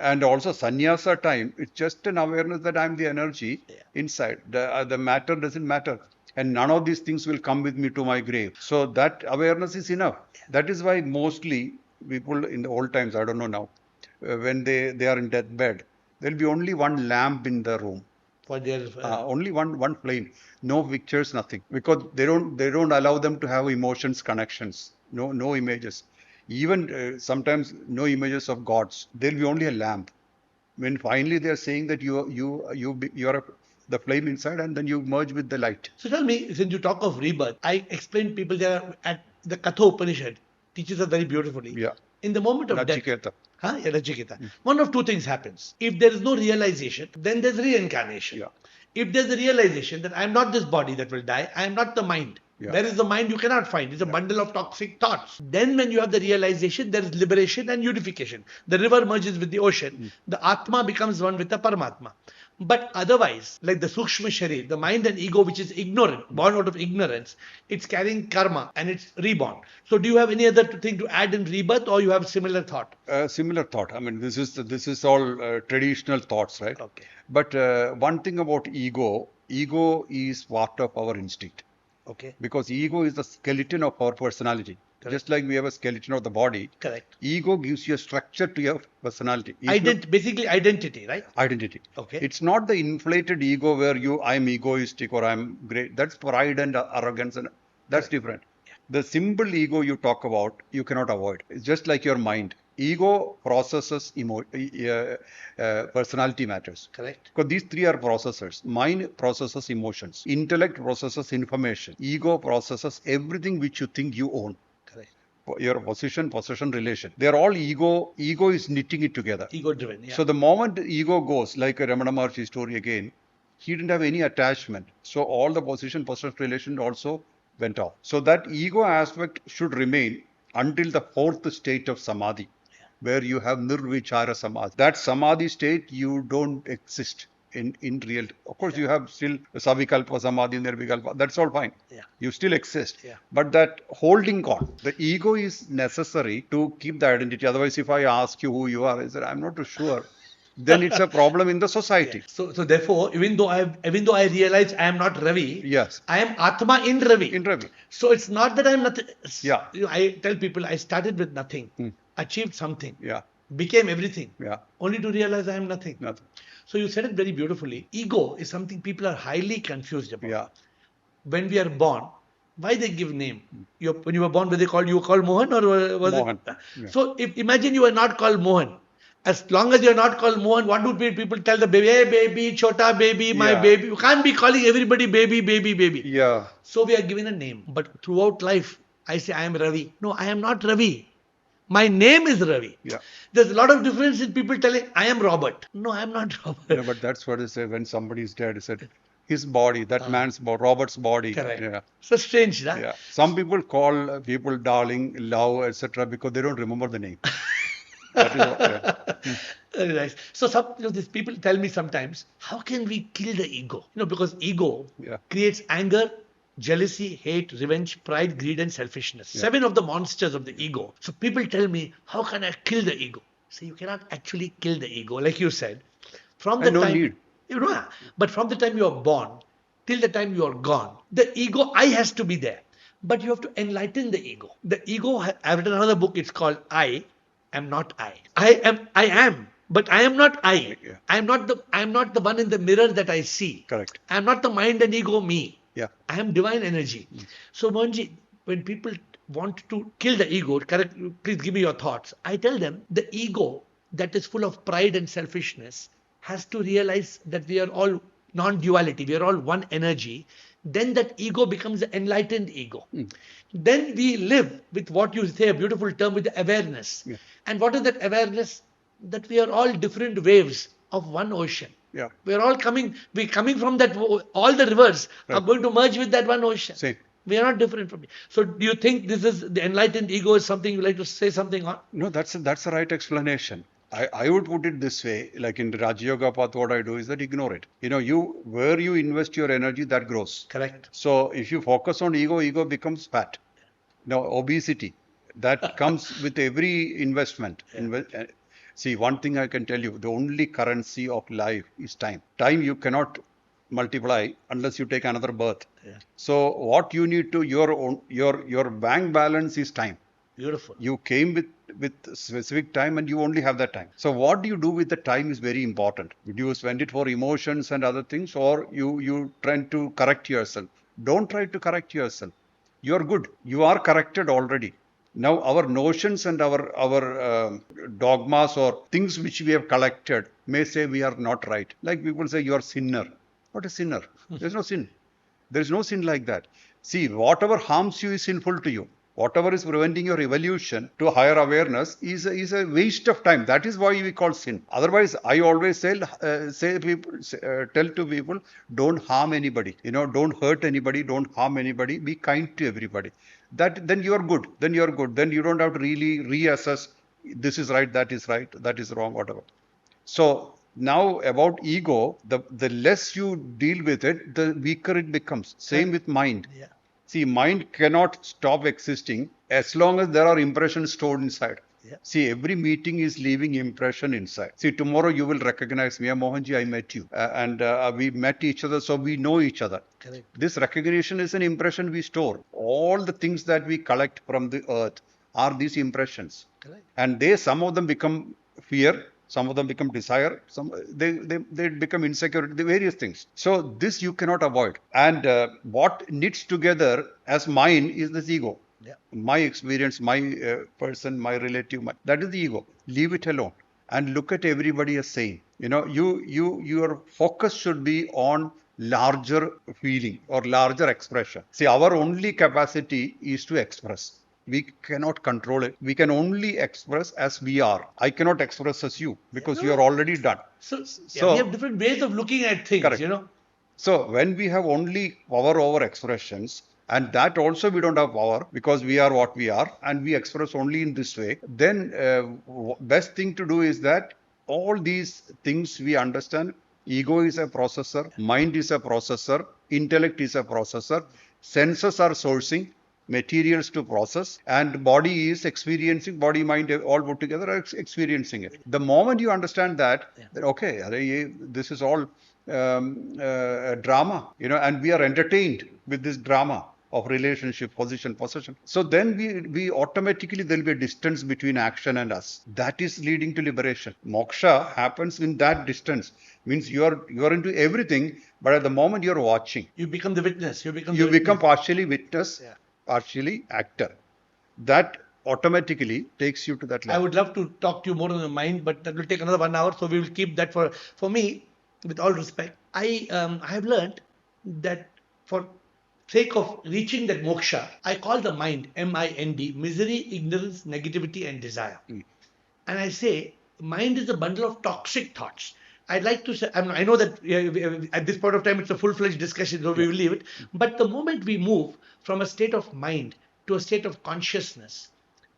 And also sannyasa time, it's just an awareness that I'm the energy inside. The matter doesn't matter. And none of these things will come with me to my grave. So that awareness is enough. That is why mostly people in the old times, I don't know now, when they are in deathbed, there'll be only one lamp in the room. For their only one flame. No pictures, nothing. Because they don't allow them to have emotions, connections. No images. Even sometimes no images of gods. There'll be only a lamp. When finally they are saying that you are the flame inside and then you merge with the light. So tell me, since you talk of rebirth, I explained people there at the Katha Upanishad teaches us very beautifully. Yeah. In the moment of death, Nachiketa. yeah, Nachiketa. One of two things happens. If there is no realization, then there's reincarnation. Yeah. If there's a realization that I am not this body that will die, I am not the mind. Yeah. Where is the mind? You cannot find. It's a bundle of toxic thoughts. Then when you have the realization, there is liberation and unification. The river merges with the ocean. The Atma becomes one with the Paramatma. But otherwise, like the Sukshma Sharir, the mind and ego which is ignorant, born out of ignorance, it's carrying karma and it's reborn. So do you have any other thing to add in rebirth, or you have similar thought? Similar thought. I mean, this is all traditional thoughts, right? Okay. But one thing about ego is part of our instinct. Okay. Because ego is the skeleton of our personality. Correct. Just like we have a skeleton of the body, Correct. ego gives you a structure to your personality. If you- Basically identity, right? Identity. Okay. It's not the inflated ego where I'm egoistic or I'm great. That's pride and arrogance, and that's different. The simple ego you talk about, you cannot avoid. It's just like your mind. Ego processes personality matters. Correct. Because these three are processors. Mind processes emotions. Intellect processes information. Ego processes everything which you think you own. Correct. Your possession, relation. They're all ego. Ego is knitting it together. Ego driven. Yeah. So the moment ego goes, like a Ramana Maharshi story again, he didn't have any attachment. So all the possession relation also went off. So that ego aspect should remain until the fourth state of Samadhi, where you have nirvichara Samadhi. That Samadhi state, you don't exist in real. Of course, you have still Savikalpa Samadhi, Nirvikalpa. That's all fine. Yeah. You still exist. Yeah. But that holding on, the ego is necessary to keep the identity. Otherwise, if I ask you who you are, I said, I'm not too sure. Then it's a problem in the society. So therefore, even though I realize I am not Ravi, Yes. I am Atma in Ravi. In Ravi. So it's not that I'm nothing. Yeah. You know, I tell people I started with nothing, achieved something, Yeah. became everything, Yeah. only to realize I am nothing. Nothing. So you said it very beautifully. Ego is something people are highly confused about. Yeah. When we are born, why they give name? When you were born, you were called Mohan, or was Mohan. it? Yeah. So imagine you are not called Mohan. As long as you are not called Mohan, what do people tell the baby? Hey baby, chota baby, my Yeah. baby. You can't be calling everybody baby, baby, baby. Yeah. So we are given a name. But throughout life, I say I am Ravi. No, I am not Ravi. My name is Ravi. Yeah. There's a lot of difference in people telling I am Robert. No, I am not Robert. Yeah, but that's what they say when somebody is dead. They said his body, that man's body, Robert's body. Correct. Yeah. So strange, huh? Yeah. Some people call people darling, love, etc. because they don't remember the name. That is what, yeah. Very nice. So these people tell me sometimes, how can we kill the ego? Because ego Yeah. creates anger, jealousy, hate, revenge, pride, greed, and selfishness. 7 of the monsters of the ego. So people tell me, how can I kill the ego? So you cannot actually kill the ego, like you said. From the And no time, need. But from the time you are born till the time you are gone, the ego I has to be there. But you have to enlighten the ego. The ego, I've written another book. It's called I am not I. I am, but I am not I. Yeah. I am not the one in the mirror that I see. Correct. I am not the mind and ego me. Yeah. I am divine energy. So Mohanji, when people want to kill the ego, correct? Please give me your thoughts. I tell them the ego that is full of pride and selfishness has to realize that we are all non-duality. We are all one energy. Then that ego becomes the enlightened ego. Then we live with what you say, a beautiful term, with the awareness. Yeah. And what is that awareness? That we are all different waves of one ocean. Yeah. We're coming from that, all the rivers are going to merge with that one ocean. Same. We are not different from it. So do you think this is the enlightened ego is something you like to say something on? No, that's the right explanation. I would put it this way, like in the Raja Yoga path, what I do is that ignore it. Where you invest your energy, that grows. Correct. So if you focus on ego becomes fat. Now, obesity, that comes with every investment. See, one thing I can tell you, the only currency of life is time. Time you cannot multiply unless you take another birth. Yeah. So what you need to, your bank balance is time. Beautiful. You came with specific time and you only have that time. So what do you do with the time is very important. Would you spend it for emotions and other things, or you try to correct yourself? Don't try to correct yourself. You are good. You are corrected already. Now our notions and our dogmas or things which we have collected may say we are not right. Like people say you are sinner. What a sinner? There is no sin. There is no sin like that. See, whatever harms you is sinful to you. Whatever is preventing your evolution to higher awareness is a waste of time. That is why we call sin. Otherwise, I always tell to people, don't harm anybody. Don't hurt anybody. Don't harm anybody. Be kind to everybody. Then you are good. Then you are good. Then you don't have to really reassess. This is right. That is right. That is wrong. Whatever. So now about ego, the less you deal with it, the weaker it becomes. Same with mind. Yeah. See, mind cannot stop existing as long as there are impressions stored inside. Yeah. See, every meeting is leaving impression inside. See, tomorrow you will recognize me. Mohanji, I met you. And we met each other, so we know each other. Correct. This recognition is an impression we store. All the things that we collect from the earth are these impressions. Correct. And some of them become fear. Some of them become desire. They become insecurity, the various things. So this you cannot avoid. And what knits together as mine is this ego. Yeah. My experience, my person, my relative, that is the ego. Leave it alone and look at everybody as same. Your focus should be on larger feeling or larger expression. See, our only capacity is to express. We cannot control it. We can only express as we are. I cannot express as you because you are already done. So we have different ways of looking at things, correct. So when we have only power over expressions, and that also we don't have power because we are what we are and we express only in this way, then best thing to do is that all these things we understand. Ego is a processor, mind is a processor, intellect is a processor, senses are sourcing materials to process, and body is experiencing, body, mind, all put together are experiencing it. The moment you understand that okay, this is all drama, and we are entertained with this drama of relationship, position, possession. So then we automatically, there will be a distance between action and us. That is leading to liberation. Moksha happens in that distance. Means you are into everything, but at the moment you are watching, you become the witness. You become partially witness, partially actor. That automatically takes you to that level. I would love to talk to you more on the mind, but that will take another 1 hour. So we will keep that for me, with all respect. I have learned that for sake of reaching that moksha, I call the mind, M-I-N-D, misery, ignorance, negativity and desire. And I say, mind is a bundle of toxic thoughts. I'd like to say, I know that at this point of time, it's a full-fledged discussion, so we will leave it. But the moment we move from a state of mind to a state of consciousness,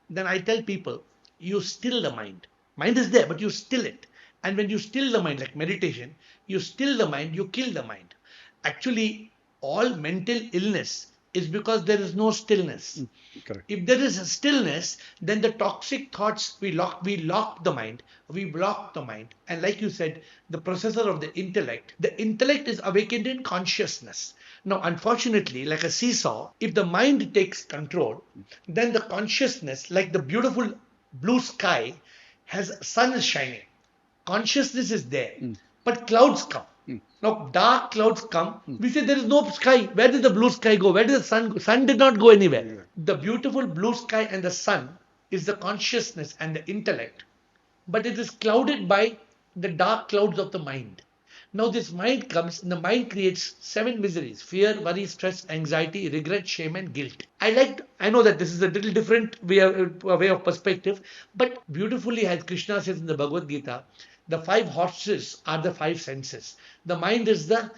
then I tell people, you still the mind. Mind is there, but you still it. And when you still the mind, like meditation, you still the mind, you kill the mind. Actually, all mental illness is because there is no stillness. Correct. If there is a stillness, then the toxic thoughts, we lock the mind, we block the mind. And like you said, the processor of the intellect is awakened in consciousness. Now, unfortunately, like a seesaw, if the mind takes control, then the consciousness, like the beautiful blue sky, sun is shining. Consciousness is there, but clouds come. Now, dark clouds come. We say there is no sky. Where did the blue sky go? Where did the sun go? Sun did not go anywhere. The beautiful blue sky and the sun is the consciousness and the intellect. But it is clouded by the dark clouds of the mind. Now this mind comes and the mind creates 7 miseries: fear, worry, stress, anxiety, regret, shame and guilt. I know that this is a little different way of perspective, but beautifully, as Krishna says in the Bhagavad Gita, the 5 horses are the 5 senses. The mind is the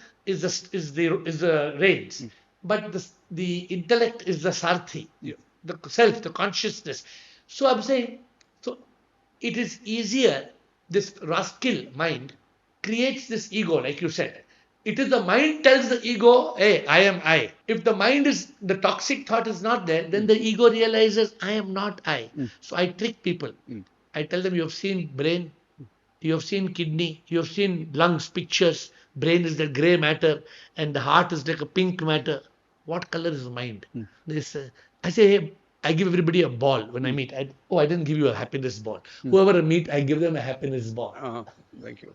reins, but the intellect is the sarthi, the self, the consciousness. So I'm saying, so it is easier. This rascal mind creates this ego, like you said. It is the mind tells the ego, hey, I am I. If the toxic thought is not there, then the ego realizes, I am not I. So I trick people. I tell them, you have seen brain, you have seen kidney, you have seen lungs, pictures. Brain is the grey matter and the heart is like a pink matter. What color is mind? I say, hey, I give everybody a ball when I meet. I didn't give you a happiness ball. Whoever I meet, I give them a happiness ball. Thank you.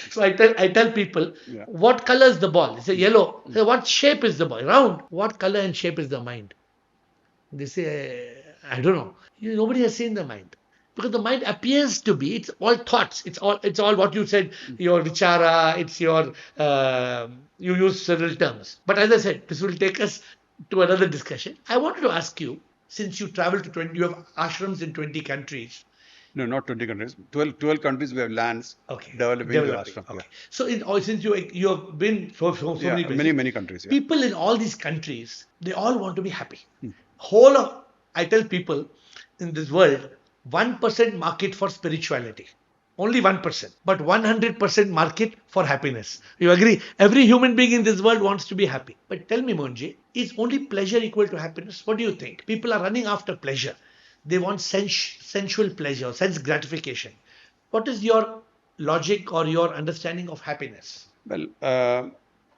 So I tell people, what color is the ball? They say yellow. I say, what shape is the ball? Round. What color and shape is the mind? They say, I don't know. Nobody has seen the mind. Because the mind appears to be, it's all thoughts. It's all what you said, your vichara, it's your, you use several terms. But as I said, this will take us to another discussion. I wanted to ask you, since you travel to 20, you have ashrams in 20 countries. No, not 20 countries. 12 countries we have lands Okay. developing the ashram. Okay. So since you have been so Yeah, many places, many countries. Yeah. people in all these countries, they all want to be happy. Whole of, I tell people in this world, 1% market for spirituality. Only 1%, but 100% market for happiness. You agree? Every human being in this world wants to be happy. But tell me, Mohanji, is only pleasure equal to happiness? What do you think? People are running after pleasure. They want sensual pleasure, sense gratification. What is your logic or your understanding of happiness? Well,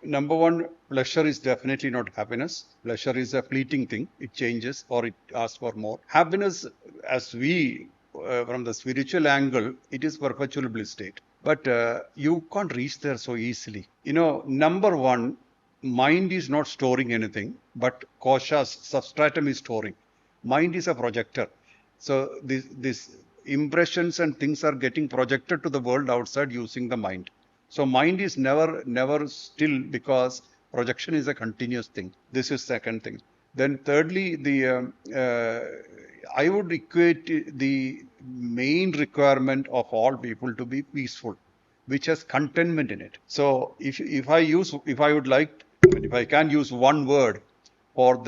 number one, pleasure is definitely not happiness. Pleasure is a fleeting thing. It changes or it asks for more. Happiness, as we, from the spiritual angle, it is perpetual bliss state. But you can't reach there so easily. Number one, mind is not storing anything, but kosha, substratum is storing. Mind is a projector. So this impressions and things are getting projected to the world outside using the mind. So mind is never still, because projection is a continuous thing. This is second thing. Then thirdly, I would equate the main requirement of all people to be peaceful, which has contentment in it. So if I can use one word for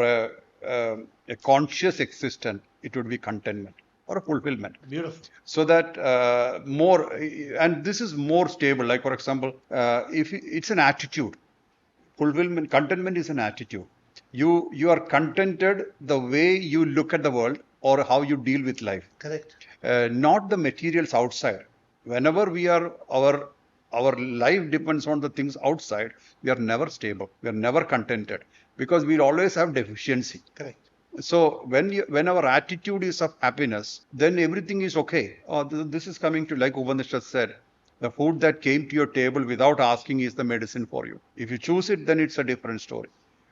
a conscious existence, it would be contentment or a fulfillment. Beautiful. So that more, and this is more stable. Like for example, if it's an attitude, fulfillment, contentment is an attitude. You are contented the way you look at the world or how you deal with life. Correct. Not the materials outside. Whenever we are our life depends on the things outside, we are never stable. We are never contented because we'll always have deficiency. Correct. So when our attitude is of happiness, then everything is okay. This is coming to, like Upanishad said, the food that came to your table without asking is the medicine for you. If you choose it, then it's a different story.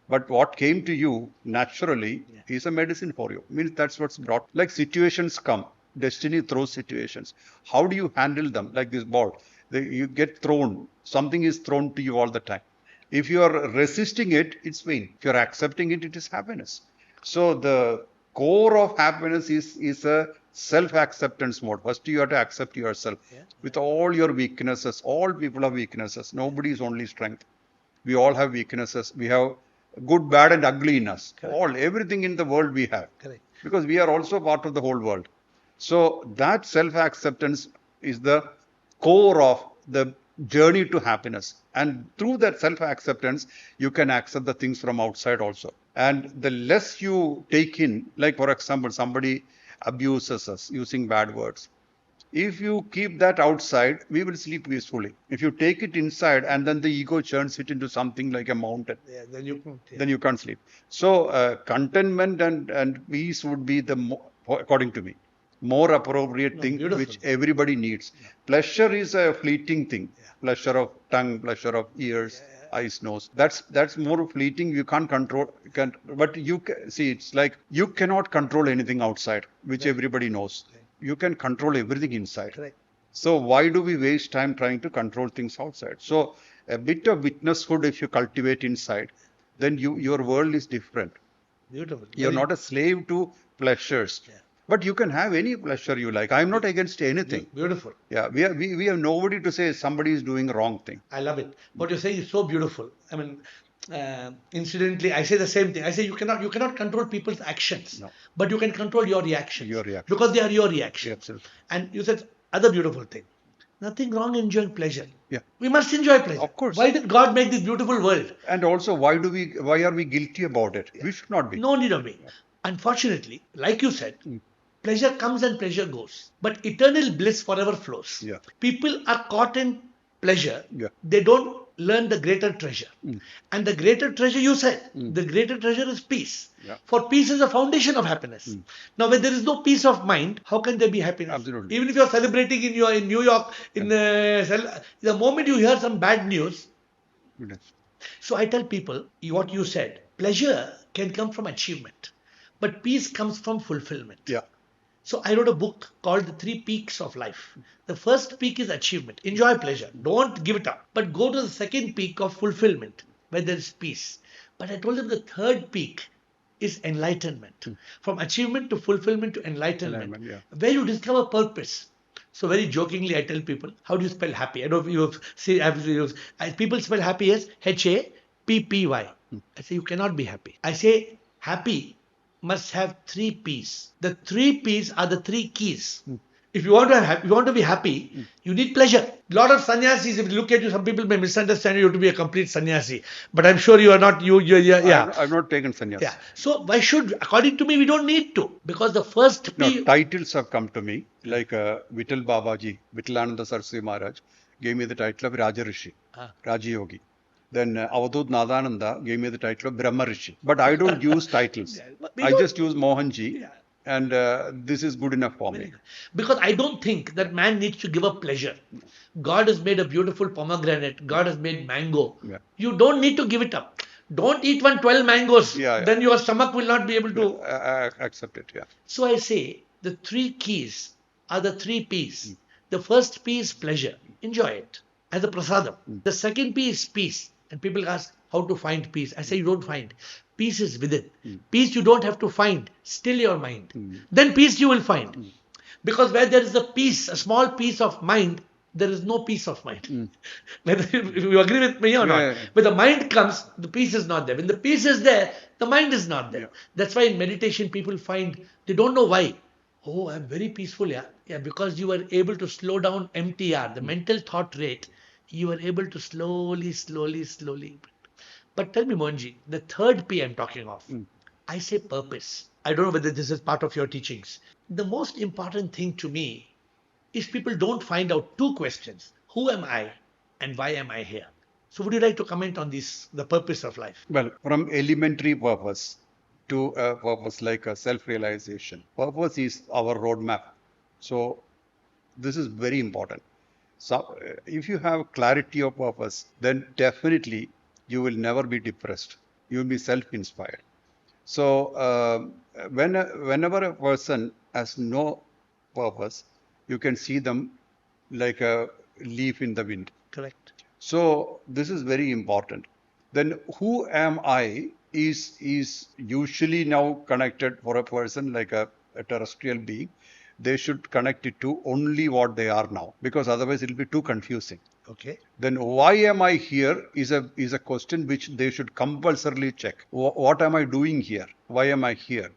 But what came to you naturally is a medicine for you. Means that's what's brought. Like situations come, destiny throws situations. How do you handle them? Like this ball, you get thrown. Something is thrown to you all the time. If you are resisting it, it's pain. If you are accepting it, it is happiness. So the core of happiness is a self-acceptance mode. First, you have to accept yourself with all your weaknesses. All people have weaknesses. Nobody is only strength. We all have weaknesses. We have good, bad, and ugly in us. Correct. Everything in the world we have. Correct. Because we are also part of the whole world. So that self-acceptance is the core of the journey to happiness. And through that self-acceptance, you can accept the things from outside also. And the less you take in, like for example, somebody abuses us using bad words. If you keep that outside, we will sleep peacefully. If you take it inside and then the ego churns it into something like a mountain, Then you can't. then you can't sleep. So contentment and peace would be according to me, more appropriate thing beautiful. which everybody needs. Pleasure is a fleeting thing. Pleasure of tongue, pleasure of ears, eyes, nose. That's more fleeting. You can't control. But you see, it's like you cannot control anything outside, which everybody knows. You can control everything inside. Correct. So why do we waste time trying to control things outside? So a bit of witnesshood, if you cultivate inside, then your world is different. Beautiful. You're not a slave to pleasures. But you can have any pleasure you like. I'm not against anything. Beautiful. Yeah, we have nobody to say somebody is doing a wrong thing. I love it. What you're saying is so beautiful. I mean, incidentally, I say the same thing. I say you cannot control people's actions, but you can control your reactions. Your reaction. Because they are your reactions. Yeah, absolutely. And you said other beautiful thing. Nothing wrong in enjoying pleasure. Yeah. We must enjoy pleasure. Of course. Why did God make this beautiful world? And also, why are we guilty about it? We should not be. No need of being. Unfortunately, like you said, pleasure comes and pleasure goes. But eternal bliss forever flows. Yeah. People are caught in pleasure. Yeah. They don't learn the greater treasure. And the greater treasure, you said, the greater treasure is peace. Yeah. For peace is the foundation of happiness. Now, when there is no peace of mind, how can there be happiness? Absolutely. Even if you are celebrating in New York, the moment you hear some bad news. Yes. So I tell people what you said. Pleasure can come from achievement, but peace comes from fulfillment. Yeah. So I wrote a book called The Three Peaks of Life. The first peak is achievement. Enjoy pleasure. Don't give it up. But go to the second peak of fulfillment, where there is peace. But I told them the third peak is enlightenment. From achievement to fulfillment to enlightenment, Enlightenment, yeah. where you discover purpose. So very jokingly, I tell people, how do you spell happy? I don't know if you have seen, people spell happy as Happy. I say you cannot be happy. I say happy must have three P's. The three P's are the three keys. If you want to have, if you want to be happy, you need pleasure. A lot of sannyasis, if you look at you, some people may misunderstand you to be a complete sannyasi. But I'm sure you are not. Yeah. I've not taken sannyas. Yeah. So why should, according to me, we don't need to, because the first No, P. titles have come to me, like Vittal Babaji, Vittalananda Saraswati Maharaj gave me the title of Raja Rishi, Raja Yogi. Then Avadut Nadananda gave me the title of Brahma Rishi. But I don't use titles. But we I don't- just use Mohan Ji, Yeah. and this is good enough for me. Because I don't think that man needs to give up pleasure. God has made a beautiful pomegranate. God has made mango. Yeah. You don't need to give it up. Don't eat 12 mangoes. Yeah. Then your stomach will not be able to. I accept it, yeah. So I say the three keys are the three P's. The first P is pleasure. Enjoy it as a prasadam. The second P is peace. And people ask how to find peace. I say you don't find. Peace is within. Peace you don't have to find. Still your mind. Then peace you will find. Because where there is a peace, a small piece of mind, there is no peace of mind. Whether you agree with me or not. Yeah. When the mind comes, the peace is not there. When the peace is there, the mind is not there. That's why in meditation people find, they don't know why. Oh, I'm very peaceful, yeah. Yeah, because you were able to slow down MTR, the mental thought rate. You were able to slowly. But tell me, Mohanji, the third P I'm talking of, I say purpose. I don't know whether this is part of your teachings. The most important thing to me is people don't find out two questions. Who am I and why am I here? So would you like to comment on this, the purpose of life? Well, from elementary purpose to a purpose like a self-realization. Purpose is our roadmap. So this is very important. So if you have clarity of purpose, then definitely you will never be depressed. You will be self-inspired. So whenever a person has no purpose, you can see them like a leaf in the wind. Correct. So this is very important. Then who am I is usually now connected for a person like a terrestrial being. They should connect it to only what they are now, because otherwise it will be too confusing. Okay. Then why am I here is a question which they should compulsorily check. What am I doing here? Why am I here?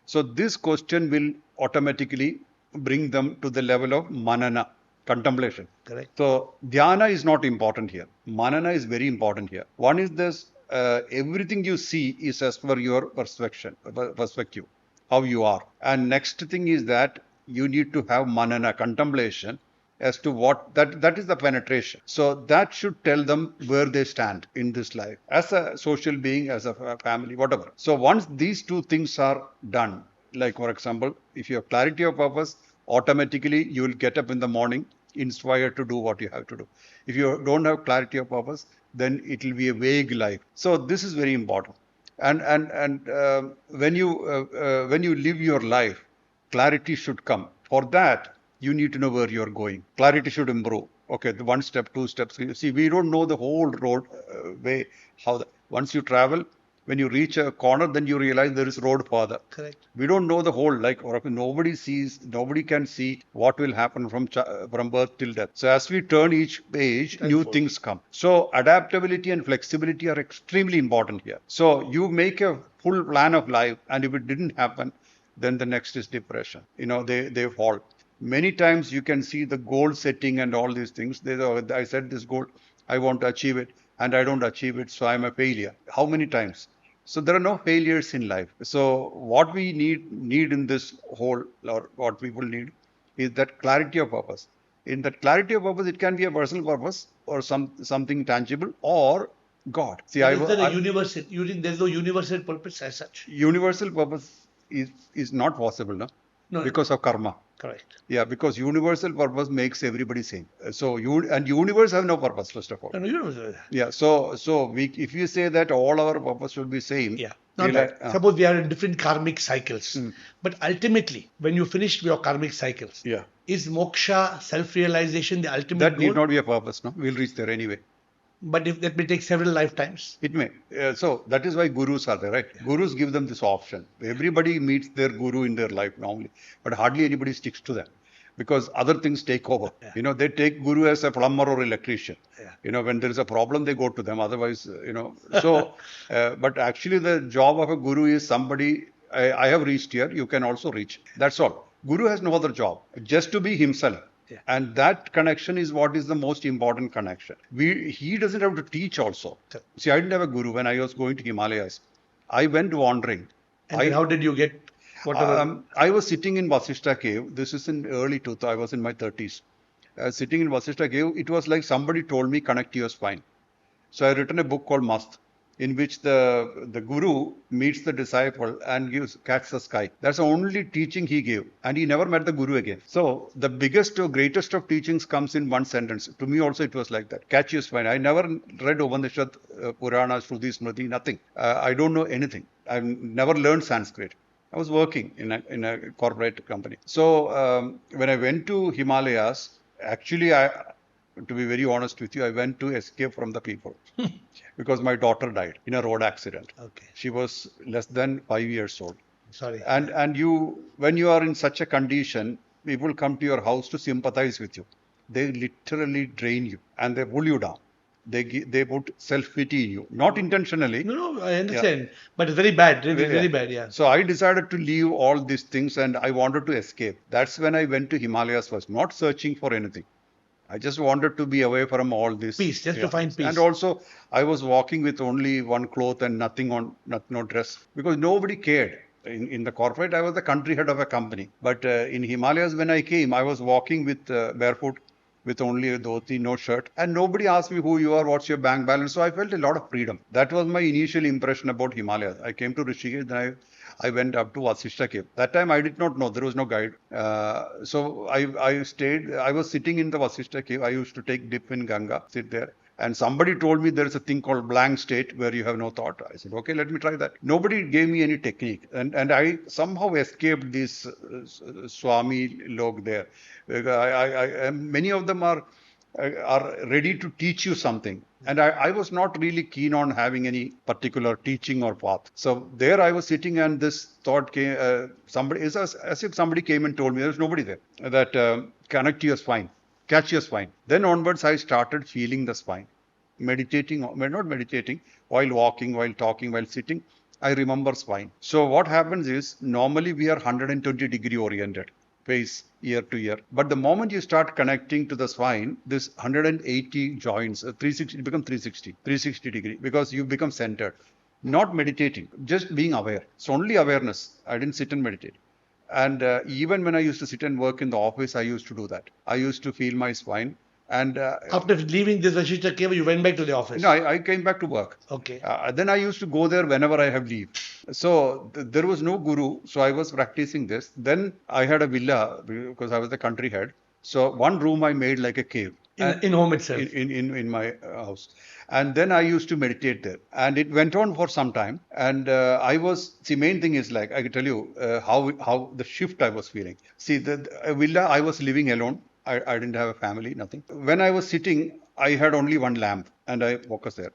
So this question will automatically bring them to the level of manana, contemplation. Correct. So dhyana is not important here. Manana is very important here. One is this: everything you see is as per your perspective, how you are. And next thing is that you need to have manana, contemplation, as to what that is the penetration. So that should tell them where they stand in this life as a social being, as a family, whatever. So once these two things are done, like for example, if you have clarity of purpose, automatically you will get up in the morning inspired to do what you have to do. If you don't have clarity of purpose, then it will be a vague life. So this is very important. And when you live your life, clarity should come. For that, you need to know where you are going. Clarity should improve. Okay, the one step, two steps. See, we don't know the whole road way. Once you travel, when you reach a corner, then you realize there is road further. Correct. We don't know the whole, like, or nobody can see what will happen from birth till death. So as we turn each page, new things come. So adaptability and flexibility are extremely important here. So you make a full plan of life, and if it didn't happen, then the next is depression. They fall. Many times you can see the goal setting and all these things. I set this goal, I want to achieve it, and I don't achieve it, so I'm a failure. How many times? So there are no failures in life. So what we need in this whole, or what people need, is that clarity of purpose. In that clarity of purpose, it can be a personal purpose or something tangible or God. See, Is there a universal? There's no universal purpose as such. Universal purpose is not possible, no? No. Because of karma. Correct. Yeah, because universal purpose makes everybody same. So universe have no purpose, first of all. No, universal. Yeah. So if you say that all our purpose should be same. Yeah. Not that. Suppose we are in different karmic cycles, but ultimately, when you finish your karmic cycles, Yeah. is moksha, self-realization, the ultimate That goal? need not be a purpose, no? We'll reach there anyway. But if that may take several lifetimes. It may. So that is why gurus are there, right? Yeah. Gurus give them this option. Everybody meets their guru in their life normally, but hardly anybody sticks to them because other things take over. Yeah. They take guru as a plumber or electrician. Yeah. When there is a problem, they go to them. Otherwise, So, but actually, the job of a guru is somebody. I have reached here. You can also reach. That's all. Guru has no other job, just to be himself. Yeah. And that connection is what is the most important connection. He doesn't have to teach also. See, I didn't have a guru when I was going to Himalayas. I went wandering. And then how did you get whatever? I was sitting in Vasishta cave. This is in early 2000. I was in my 30s. Sitting in Vasishta cave, it was like somebody told me, connect to your spine. So I written a book called Mast, in which the guru meets the disciple and catches the sky. That's the only teaching he gave. And he never met the guru again. So the biggest or greatest of teachings comes in one sentence. To me also it was like that. Catch your spine. I never read Upanishad, Puranas, Shruti, Smriti, nothing. I don't know anything. I've never learned Sanskrit. I was working in a corporate company. So when I went to Himalayas, actually to be very honest with you, I went to escape from the people because my daughter died in a road accident. Okay. She was less than 5 years old. Sorry. And when you are in such a condition, people come to your house to sympathize with you. They literally drain you and they pull you down. They put self-pity in you, not intentionally. No, I understand. Yeah. But it's very bad, very bad, yeah. So I decided to leave all these things and I wanted to escape. That's when I went to Himalayas first, not searching for anything. I just wanted to be away from all this. Peace, just to find peace. And also, I was walking with only one cloth and no dress, because nobody cared. In the corporate, I was the country head of a company. But in Himalayas, when I came, I was walking with barefoot, with only a dhoti, no shirt. And nobody asked me who you are, what's your bank balance. So I felt a lot of freedom. That was my initial impression about Himalayas. I came to Rishikesh, then I went up to Vasishta cave. That time I did not know, there was no guide. So I stayed, I was sitting in the Vasishta cave. I used to take dip in Ganga, sit there. And somebody told me there is a thing called blank state where you have no thought. I said, okay, let me try that. Nobody gave me any technique. And I somehow escaped this Swami log there. Many of them are ready to teach you something. And I was not really keen on having any particular teaching or path. So there I was sitting and this thought came, as if somebody came and told me, there was nobody there, that connect to your spine, catch your spine. Then onwards I started feeling the spine, not meditating, while walking, while talking, while sitting, I remember spine. So what happens is, normally we are 120 degree oriented, face ear to ear. But the moment you start connecting to the spine, this 180 joints, 360, become 360 degree, because you become centered. Not meditating, just being aware. It's only awareness. I didn't sit and meditate. And even when I used to sit and work in the office, I used to do that. I used to feel my spine. And after leaving this Vasishta cave, you went back to the office? No, I came back to work. Okay. Then I used to go there whenever I have leave. So there was no guru, so I was practicing this. Then I had a villa because I was the country head. So one room I made like a cave. In home itself? In my house. And then I used to meditate there. And it went on for some time. And the main thing is, like, I can tell you how the shift I was feeling. See, the villa, I was living alone. I didn't have a family, nothing. When I was sitting, I had only one lamp and I focused there.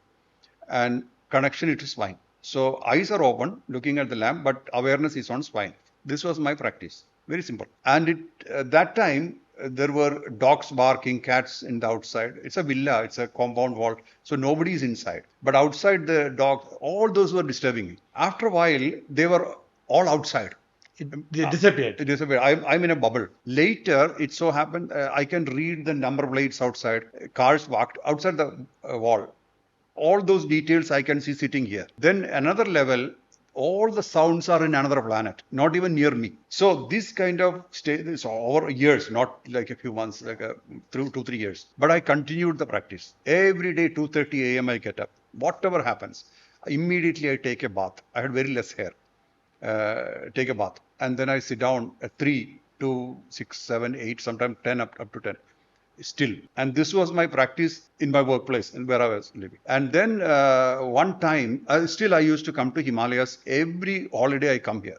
And connection, it is spine. So eyes are open, looking at the lamp, but awareness is on spine. This was my practice. Very simple. And that time, there were dogs barking, cats in the outside. It's a villa, it's a compound wall, so nobody is inside. But outside, the dogs, all those were disturbing me. After a while, they were all outside. They disappeared. It disappeared. I'm in a bubble. Later, it so happened, I can read the number plates outside. Cars parked outside the wall. All those details I can see sitting here. Then another level, all the sounds are in another planet, not even near me. So this kind of state is over years, not like a few months, like through 2-3 years. But I continued the practice. Every day, 2:30 a.m. I get up. Whatever happens, immediately I take a bath. I had very less hair. Take a bath. And then I sit down at 3 to 6, 7, 8, sometimes 10 up to 10. Still. And this was my practice in my workplace and where I was living. And then one time, I used to come to Himalayas. Every holiday I come here.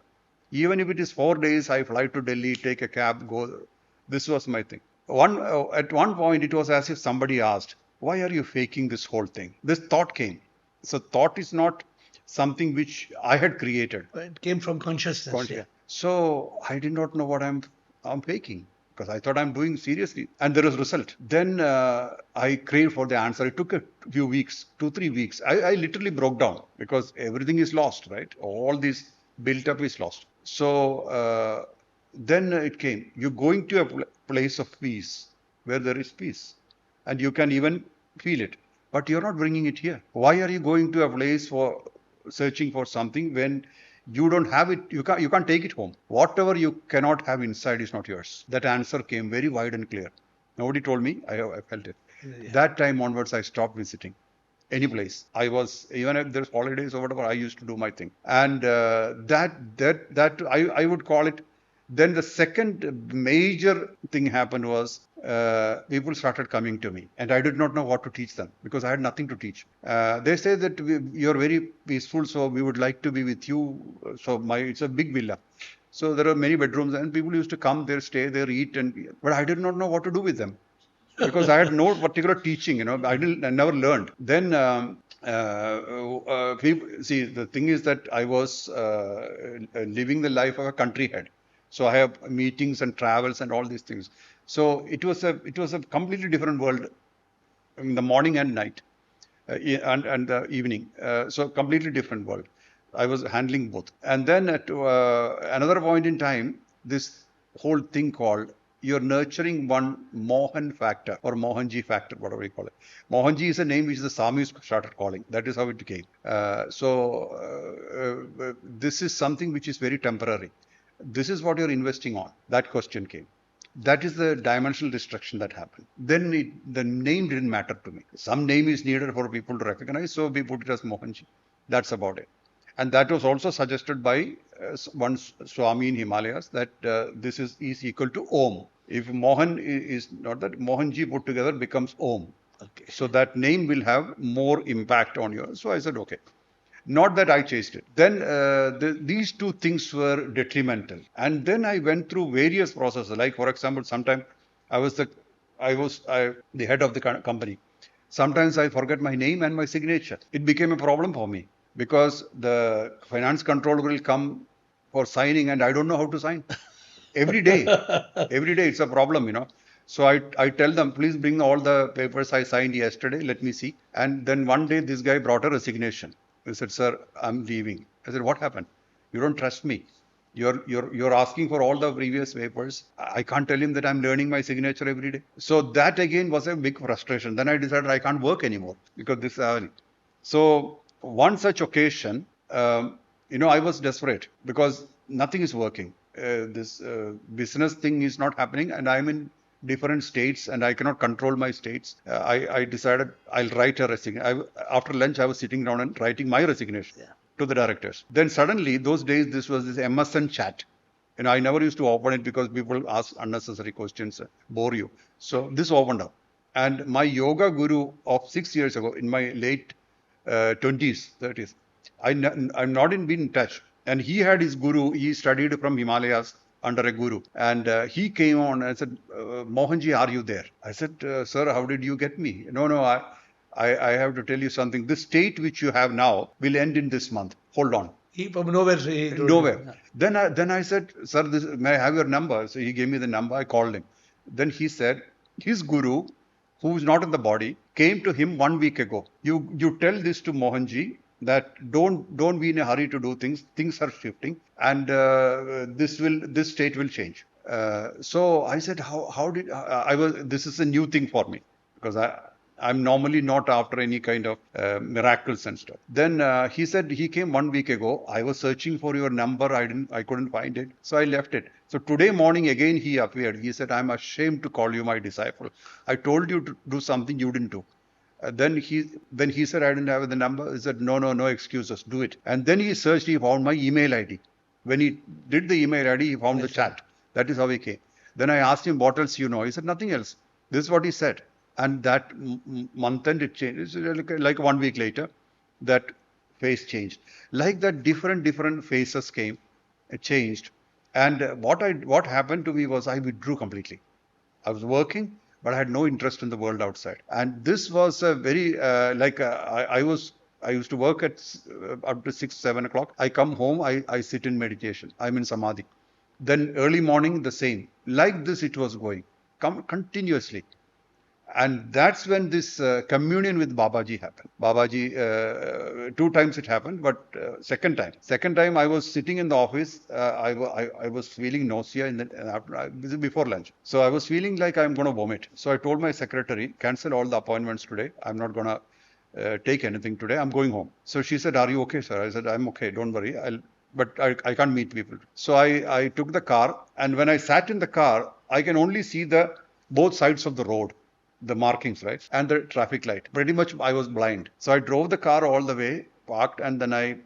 Even if it is 4 days, I fly to Delhi, take a cab, go. This was my thing. At one point, it was as if somebody asked, why are you faking this whole thing? This thought came. So thought is not something which I had created. It came from consciousness. Yeah. So I did not know what I'm faking because I thought I'm doing seriously, and there is result. Then I craved for the answer. It took a few weeks, 2-3 weeks. I literally broke down because everything is lost, right? All this built up is lost. So then it came. You're going to a place of peace where there is peace, and you can even feel it. But you're not bringing it here. Why are you going to a place for searching for something when you don't have it? You can't take it home. Whatever you cannot have inside is not yours. That answer came very wide and clear. Nobody told me. I felt it. Yeah. That time onwards, I stopped visiting any place. I was, even if there's holidays or whatever, I used to do my thing. And that I would call it. Then the second major thing happened was people started coming to me, and I did not know what to teach them because I had nothing to teach. They say that you're very peaceful, so we would like to be with you. So it's a big villa. So there are many bedrooms, and people used to come there, stay there, eat, but I did not know what to do with them because I had no particular teaching. I never learned. Then people, see, the thing is that I was living the life of a country head. So I have meetings and travels and all these things. So it was a completely different world in the morning and night and the evening. So completely different world. I was handling both. And then at another point in time, this whole thing called you're nurturing one Mohan factor or Mohanji factor, whatever you call it. Mohanji is a name which the Samis started calling. That is how it came. This is something which is very temporary. This is what you're investing on. That question came. That is the dimensional destruction that happened. Then the name didn't matter to me. Some name is needed for people to recognize, so we put it as Mohanji. That's about it. And that was also suggested by one Swami in Himalayas that this is equal to Om. If Mohan is not that, Mohanji put together becomes Om. Okay. So that name will have more impact on you. So I said, okay. Not that I chased it. Then these two things were detrimental. And then I went through various processes. Like, for example, sometimes I was the head of the company. Sometimes I forget my name and my signature. It became a problem for me because the finance controller will come for signing and I don't know how to sign. Every day it's a problem. So I tell them, please bring all the papers I signed yesterday. Let me see. And then one day this guy brought a resignation. He said, sir, I'm leaving. I said, what happened? You don't trust me. You're asking for all the previous papers. I can't tell him that I'm learning my signature every day. So that again was a big frustration. Then I decided I can't work anymore because this. So one such occasion, I was desperate because nothing is working. This business thing is not happening, and I'm in different states and I cannot control my states. I decided I'll write a resignation. After lunch, I was sitting down and writing my resignation to the directors. Then suddenly, those days, this was this MSN chat. I never used to open it because people ask unnecessary questions, bore you. So this opened up. And my yoga guru of 6 years ago, in my late 20s, 30s, I'm not been in touch. And he had his guru, he studied from Himalayas under a guru. And he came on and said, Mohanji, are you there? I said, sir, how did you get me? No, I have to tell you something. This state which you have now will end in this month. Hold on. From nowhere. Nowhere. Then I said, sir, may I have your number? So he gave me the number. I called him. Then he said, his guru, who is not in the body, came to him 1 week ago. You tell this to Mohanji that don't be in a hurry to do things. Things are shifting, and this state will change. So I said, how did I was? This is a new thing for me because I'm normally not after any kind of miracles and stuff. Then he said he came 1 week ago. I was searching for your number. I couldn't find it, so I left it. So today morning again he appeared. He said, I'm ashamed to call you my disciple. I told you to do something you didn't do. Then he said, I didn't have the number. He said, no excuses, do it. And then he searched, he found my email ID. When he did the email ID, he found the chat. That is how he came. Then I asked him, what else you know? He said, nothing else. This is what he said. And that month end it changed. Like 1 week later, that face changed. Like that, different phases came, it changed. And what happened to me was I withdrew completely. I was working, but I had no interest in the world outside. And this was a very, I used to work at up to 6, 7 o'clock. I come home, I sit in meditation. I'm in Samadhi. Then early morning, the same. Like this, it was going continuously. And that's when this communion with Babaji happened. Babaji, 2 times it happened, but second time I was sitting in the office. I was feeling nausea this is before lunch. So I was feeling like I'm going to vomit. So I told my secretary, cancel all the appointments today. I'm not going to take anything today. I'm going home. So she said, are you okay, sir? I said, I'm okay. Don't worry. But I can't meet people. So I took the car, and when I sat in the car, I can only see both sides of the road, the markings, right? And the traffic light. Pretty much I was blind. So I drove the car all the way, parked, and then I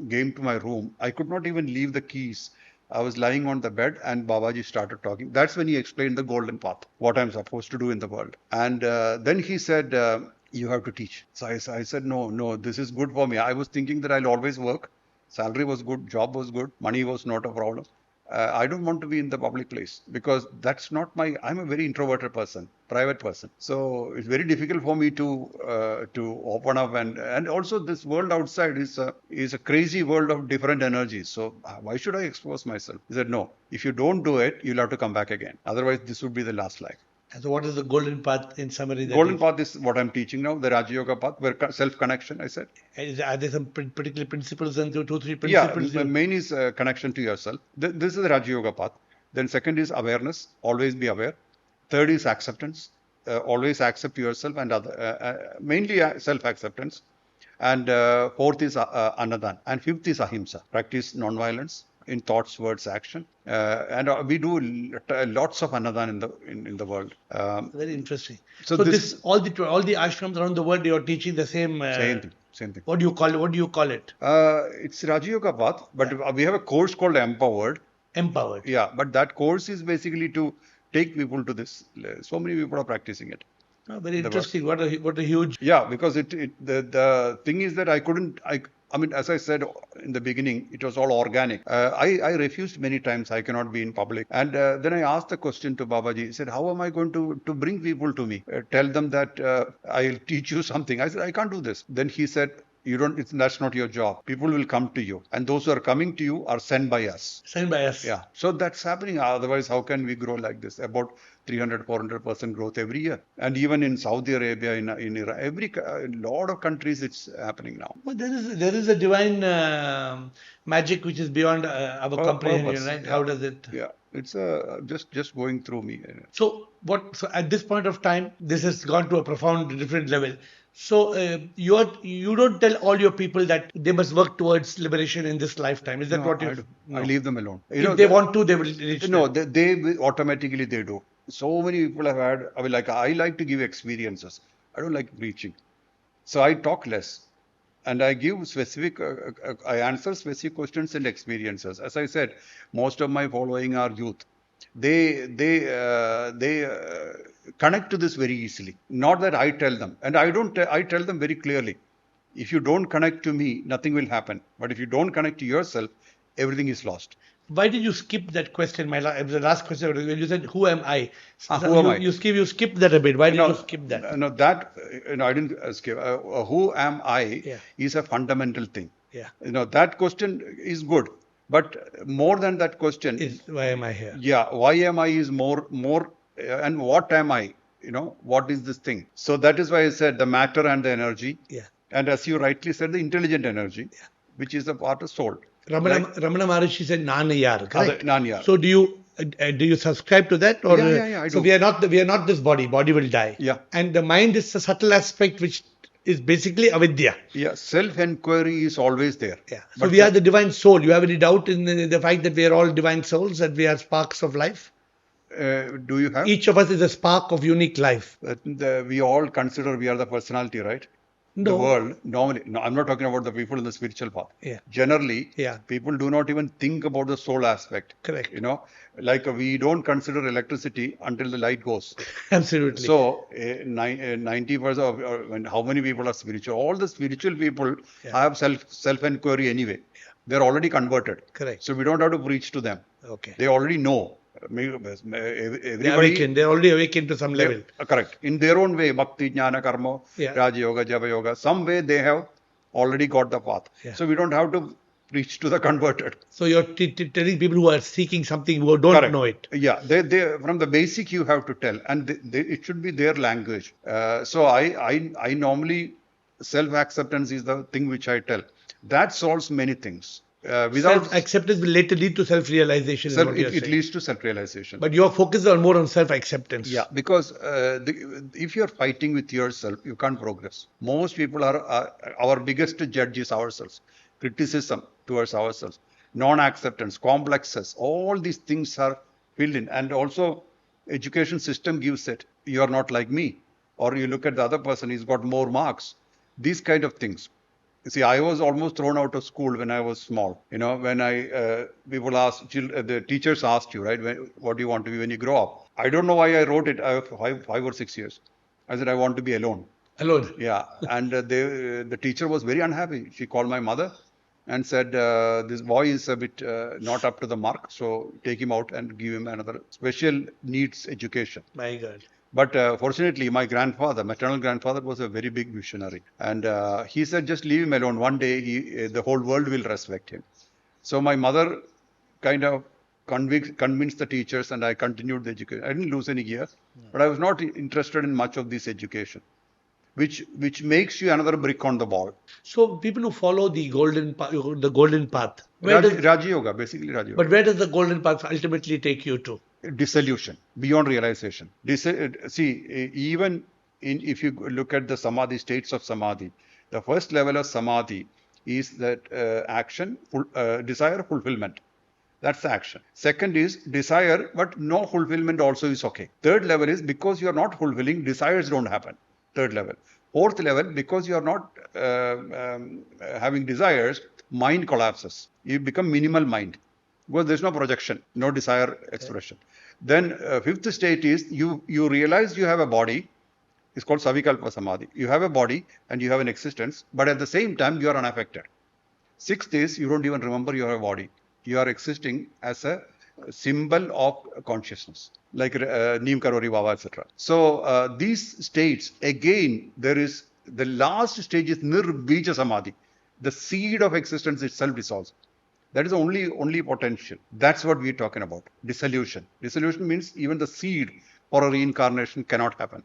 came to my room. I could not even leave the keys. I was lying on the bed and Babaji started talking. That's when he explained the golden path, what I'm supposed to do in the world. And then he said, you have to teach. So I said, no, this is good for me. I was thinking that I'll always work. Salary was good, job was good, money was not a problem. I don't want to be in the public place because that's not I'm a very introverted person, private person. So it's very difficult for me to open up and also this world outside is a crazy world of different energies. So why should I expose myself? He said, no, if you don't do it, you'll have to come back again. Otherwise, this would be the last life. And so what is the golden path in summary? Golden path is what I'm teaching now, the Raja Yoga path, where self-connection, I said. Are there some particular principles and 2, 3 principles? Yeah, the main is connection to yourself. This is the Raja Yoga path. Then second is awareness, always be aware. Third is acceptance, always accept yourself and mainly self-acceptance. And fourth is anadan. And fifth is ahimsa, practice non-violence in thoughts, words, action. And we do lots of anadan in the world. Very interesting. So this all the ashrams around the world, you're teaching the same same thing. What do you call it? It's Raja Yoga path, but we have a course called Empowered. Yeah, but that course is basically to take people to this. So many people are practicing it. Oh, very interesting. What a huge. Yeah, because the thing is that I mean, as I said in the beginning, it was all organic. I refused many times. I cannot be in public. And then I asked the question to Babaji. He said, how am I going to bring people to me? Tell them that I'll teach you something. I said, I can't do this. Then he said, that's not your job. People will come to you. And those who are coming to you are sent by us. Sent by us. Yeah. So that's happening. Otherwise, how can we grow like this? About 300-400% growth every year. And even in Saudi Arabia, in Iran, a lot of countries, it's happening now. But there is a divine magic which is beyond our comprehension, right? Yeah. How does it? Yeah. It's just going through me. So at this point of time, this has gone to a profound different level. So you don't tell all your people that they must work towards liberation in this lifetime. Is that what you do? No. I leave them alone. If they want to, they will reach. No, they automatically they do. So many people have had. I like to give experiences. I don't like preaching, so I talk less, and I give specific. I answer specific questions and experiences. As I said, most of my following are youth. They connect to this very easily. Not that I tell them, and I don't. I tell them very clearly. If you don't connect to me, nothing will happen. But if you don't connect to yourself, everything is lost. Why did you skip that question? The last question when you said, "Who am I?" Who am I? You skipped that a bit. Why did you skip that? No, I didn't skip. Who am I? Is a fundamental thing. Yeah. That question is good. But more than that question is why am I here? Yeah, why am I is more, and what am I? What is this thing? So that is why I said the matter and the energy. Yeah. And as you rightly said, the intelligent energy, which is a part of soul. Ramana Maharshi said Nan-yar, correct? Nan-yar. So do you subscribe to that? Or, yeah, I do. So we are not this body. Body will die. Yeah. And the mind is a subtle aspect which is basically avidya. Yeah, self-enquiry is always there. Yeah. So we are the divine soul. You have any doubt in the fact that we are all divine souls, that we are sparks of life? Do you have? Each of us is a spark of unique life. We all consider we are the personality, right? No. The world, normally, no, I'm not talking about the people in the spiritual path. Yeah. Generally, people do not even think about the soul aspect. Correct. Like we don't consider electricity until the light goes. Absolutely. So 90% of how many people are spiritual? All the spiritual people have self-enquiry anyway. They're already converted. Correct. So we don't have to preach to them. Okay. They already know They awaken. They're already awakened to some level. Correct. In their own way, bhakti, jnana, karma, Yeah. Raja Yoga, Java Yoga, some way they have already got the path. Yeah. So we don't have to preach to the converted. So you're telling people who are seeking something who don't Correct. know it. Yeah, they from the basic you have to tell, and it should be their language. So I normally self-acceptance is the thing which I tell. That solves many things. Without Self-acceptance will later lead to self-realization. Is what you're it saying. leads to self-realization. But your focus is more on self-acceptance. Yeah, because if you're fighting with yourself, you can't progress. Most people are our biggest judge is ourselves. Criticism towards ourselves, non-acceptance, complexes, all these things are filled in. And also, education system gives it. You are not like me, or you look at the other person, he's got more marks. These kind of things. You see, I was almost thrown out of school when I was small. You know, when people asked, the teachers asked you, right, what do you want to be when you grow up? I don't know why I wrote it. I have 5 or 6 years. I said, I want to be alone. Alone. Yeah. And the teacher was very unhappy. She called my mother and said, this boy is a bit not up to the mark. So take him out and give him another special needs education. My God. But fortunately, my grandfather, maternal grandfather, was a very big visionary. And he said, just leave him alone. One day, the whole world will respect him. So my mother kind of convinced the teachers, and I continued the education. I didn't lose any year, but I was not interested in much of this education, which makes you another brick on the wall. So people who follow the golden path, Raja Yoga, basically Raja Yoga. But where does the golden path ultimately take you to? Dissolution, beyond realization. See, even if you look at the Samadhi, states of Samadhi, the first level of Samadhi is that action, desire, fulfillment. That's the action. Second is desire, but no fulfillment also is okay. Third level is because you are not fulfilling, desires don't happen. Third level. Fourth level, because you are not having desires, mind collapses. You become minimal mind. Because there's no projection, no desire expression. Then fifth state is you realize you have a body. It's called Savikalpa Samadhi. You have a body and you have an existence, but at the same time you are unaffected. Sixth is you don't even remember you have a body. You are existing as a symbol of consciousness, like Neem Karori Baba, etc. So these states, again, there is the last stage is Nirbija Samadhi. The seed of existence itself dissolves. That is only potential. That's what we're talking about. Dissolution. Dissolution means even the seed for a reincarnation cannot happen.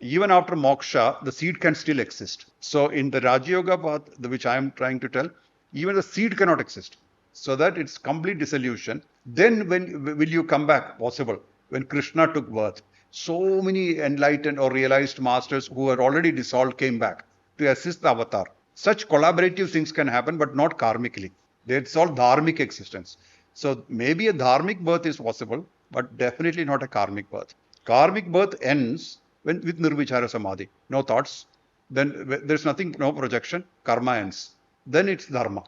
Even after moksha, the seed can still exist. So in the Raja Yoga path, which I am trying to tell, even the seed cannot exist. So that it's complete dissolution. Then when will you come back? Possible. When Krishna took birth, so many enlightened or realized masters who were already dissolved came back to assist the avatar. Such collaborative things can happen, but not karmically. It's all dharmic existence. So maybe a dharmic birth is possible, but definitely not a karmic birth. Karmic birth ends with nirvichara samadhi. No thoughts. Then there's nothing, no projection. Karma ends. Then it's dharma.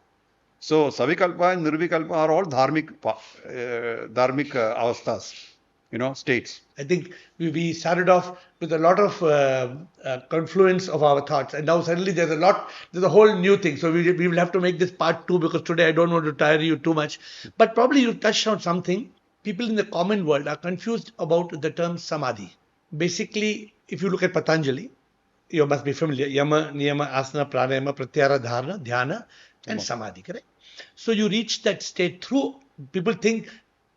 So savikalpa and nirvikalpa are all dharmic avasthas, states. I think we started off with a lot of confluence of our thoughts, and now suddenly there's a whole new thing. So we will have to make this part 2, because today I don't want to tire you too much. But probably you touched on something. People in the common world are confused about the term samadhi. Basically, if you look at Patanjali, you must be familiar. Yama, Niyama, Asana, Pranayama, Pratyahara, Dharana, Dhyana, and Samadhi, correct? So you reach that state through, people think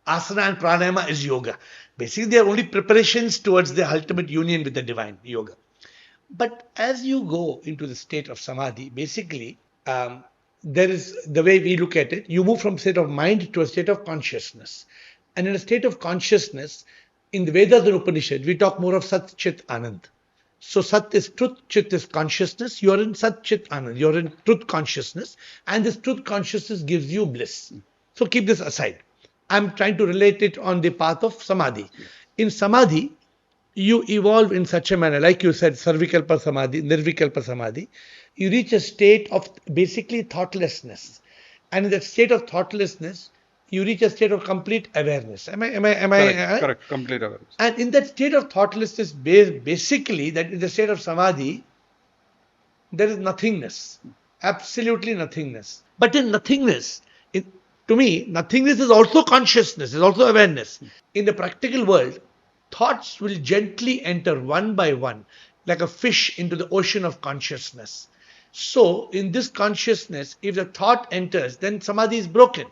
asana and pranayama is yoga. Basically, they are only preparations towards the ultimate union with the divine, yoga. But as you go into the state of samadhi, basically, there is the way we look at it. You move from state of mind to a state of consciousness. And in a state of consciousness, in the Vedas and Upanishads, we talk more of Sat Chit Anand. So Sat is truth, Chit is consciousness. You are in Sat Chit Anand. You are in truth consciousness. And this truth consciousness gives you bliss. So keep this aside. I'm trying to relate it on the path of samadhi. In samadhi, you evolve in such a manner, like you said, sarvikalpa samadhi, nirvikalpa samadhi. You reach a state of basically thoughtlessness. And in that state of thoughtlessness, you reach a state of complete awareness. Am I? Correct. Complete awareness. And in that state of thoughtlessness, basically, that in the state of samadhi, there is nothingness. Absolutely nothingness. But in nothingness, To me, nothingness is also consciousness, is also awareness. In the practical world, thoughts will gently enter one by one, like a fish into the ocean of consciousness. So, in this consciousness, if the thought enters, then samadhi is broken.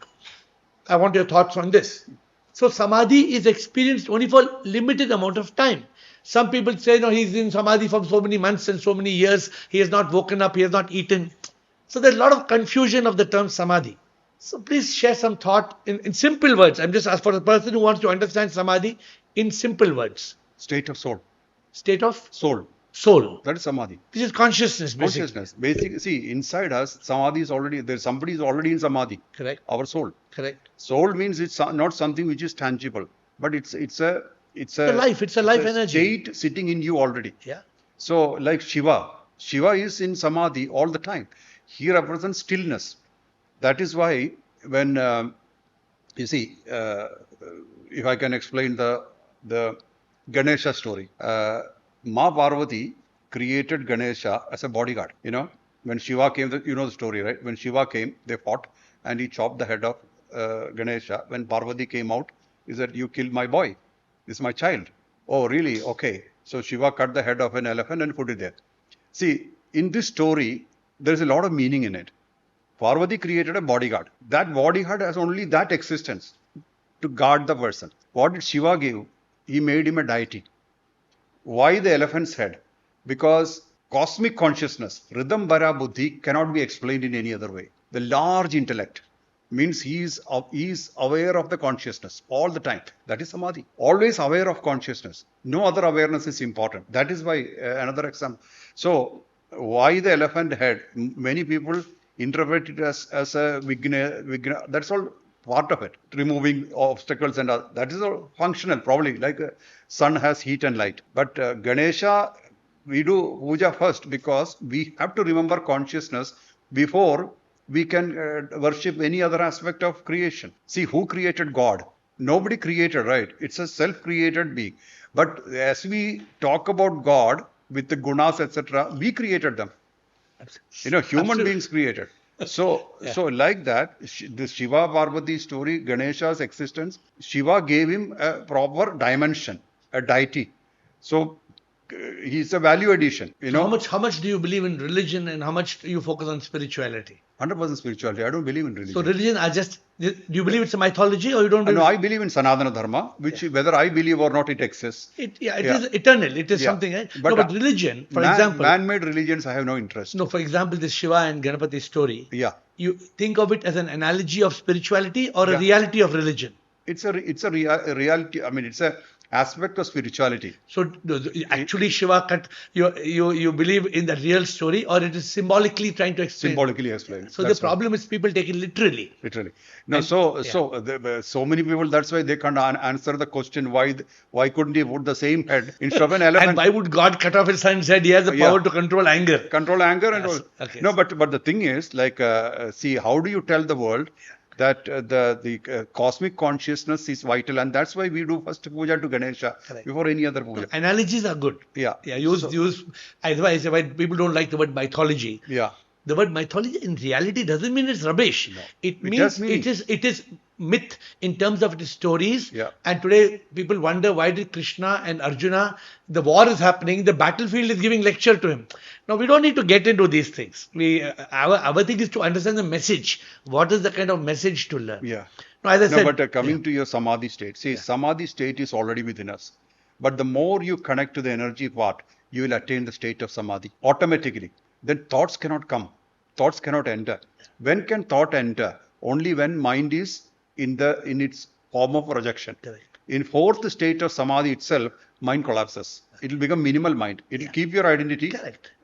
I want your thoughts on this. So, samadhi is experienced only for limited amount of time. Some people say, no, he's in samadhi for so many months and so many years. He has not woken up. He has not eaten. So, there's a lot of confusion of the term samadhi. So, please share some thought in simple words. I'm just asking for the person who wants to understand samadhi in simple words. State of soul. State of Soul. soul. That is samadhi. Which is consciousness, basically. Consciousness. Basically, see, inside us, samadhi is already there. Somebody is already in samadhi. Correct. Our soul. Correct. Soul means it's not something which is tangible, but it's a life. It's a life energy. state sitting in you already. Yeah. So, like Shiva is in samadhi all the time. He represents stillness. That is why when you see, if I can explain the Ganesha story, Ma Parvati created Ganesha as a bodyguard. You know, when Shiva came, you know the story, right? When Shiva came, they fought, and he chopped the head of Ganesha. When Parvati came out, he said, "You killed my boy. This is my child." Oh, really? Okay. So Shiva cut the head of an elephant and put it there. See, in this story, there is a lot of meaning in it. Parvati created a bodyguard. That bodyguard has only that existence to guard the person. What did Shiva give? He made him a deity. Why the elephant's head? Because cosmic consciousness, Ridham Bara Buddhi, cannot be explained in any other way. The large intellect means he is aware of the consciousness all the time. That is samadhi. Always aware of consciousness. No other awareness is important. That is why, another example. So, why the elephant head? Many people interpret it as a vigna. That's all part of it. Removing obstacles and all. That is all functional, probably, like sun has heat and light. But Ganesha, we do puja first because we have to remember consciousness before we can worship any other aspect of creation. See, who created God? Nobody created, right? It's a self-created being. But as we talk about God with the gunas, etc., we created them. You know, human beings created. So, so like that, the Shiva Parvati story, Ganesha's existence, Shiva gave him a proper dimension, a deity. So, he's a value addition. You know, how much do you believe in religion and how much do you focus on spirituality? 100% spirituality. I don't believe in religion. So religion are just, do you believe it's a mythology or you don't believe? No, I believe in Sanatana Dharma, which whether I believe or not, it exists. It is eternal. It is something, right? But religion, for example. Man-made religions, I have no interest. No, for example, this Shiva and Ganapati story. Yeah. You think of it as an analogy of spirituality or a reality of religion? It's a reality. I mean, it's a aspect of spirituality. So actually Shiva cut, you believe in the real story or it is symbolically trying to explain? Symbolically explain. So the problem is people take it literally. Literally. No, so many people, that's why they can't answer the question why couldn't he put the same head instead of an elephant? And why would God cut off his son's head? He has the power to control anger. Control anger and all. Okay. No, but the thing is, like, see, how do you tell the world that the cosmic consciousness is vital, and that's why we do first puja to Ganesha before any other puja. Analogies are good. Yeah. Use. Otherwise, why people don't like the word mythology. Yeah. The word mythology in reality doesn't mean it's rubbish. No. It means it is myth in terms of its stories. Yeah. And today people wonder why did Krishna and Arjuna, the war is happening, the battlefield is giving lecture to him. Now we don't need to get into these things. Our thing is to understand the message. What is the kind of message to learn? Yeah. Now, as I said, but coming to your samadhi state, see, samadhi state is already within us. But the more you connect to the energy part, you will attain the state of samadhi automatically. Then thoughts cannot come. Thoughts cannot enter. When can thought enter? Only when mind is in its form of projection. Correct. In fourth state of samadhi itself, mind collapses. It will become minimal mind. It will keep your identity,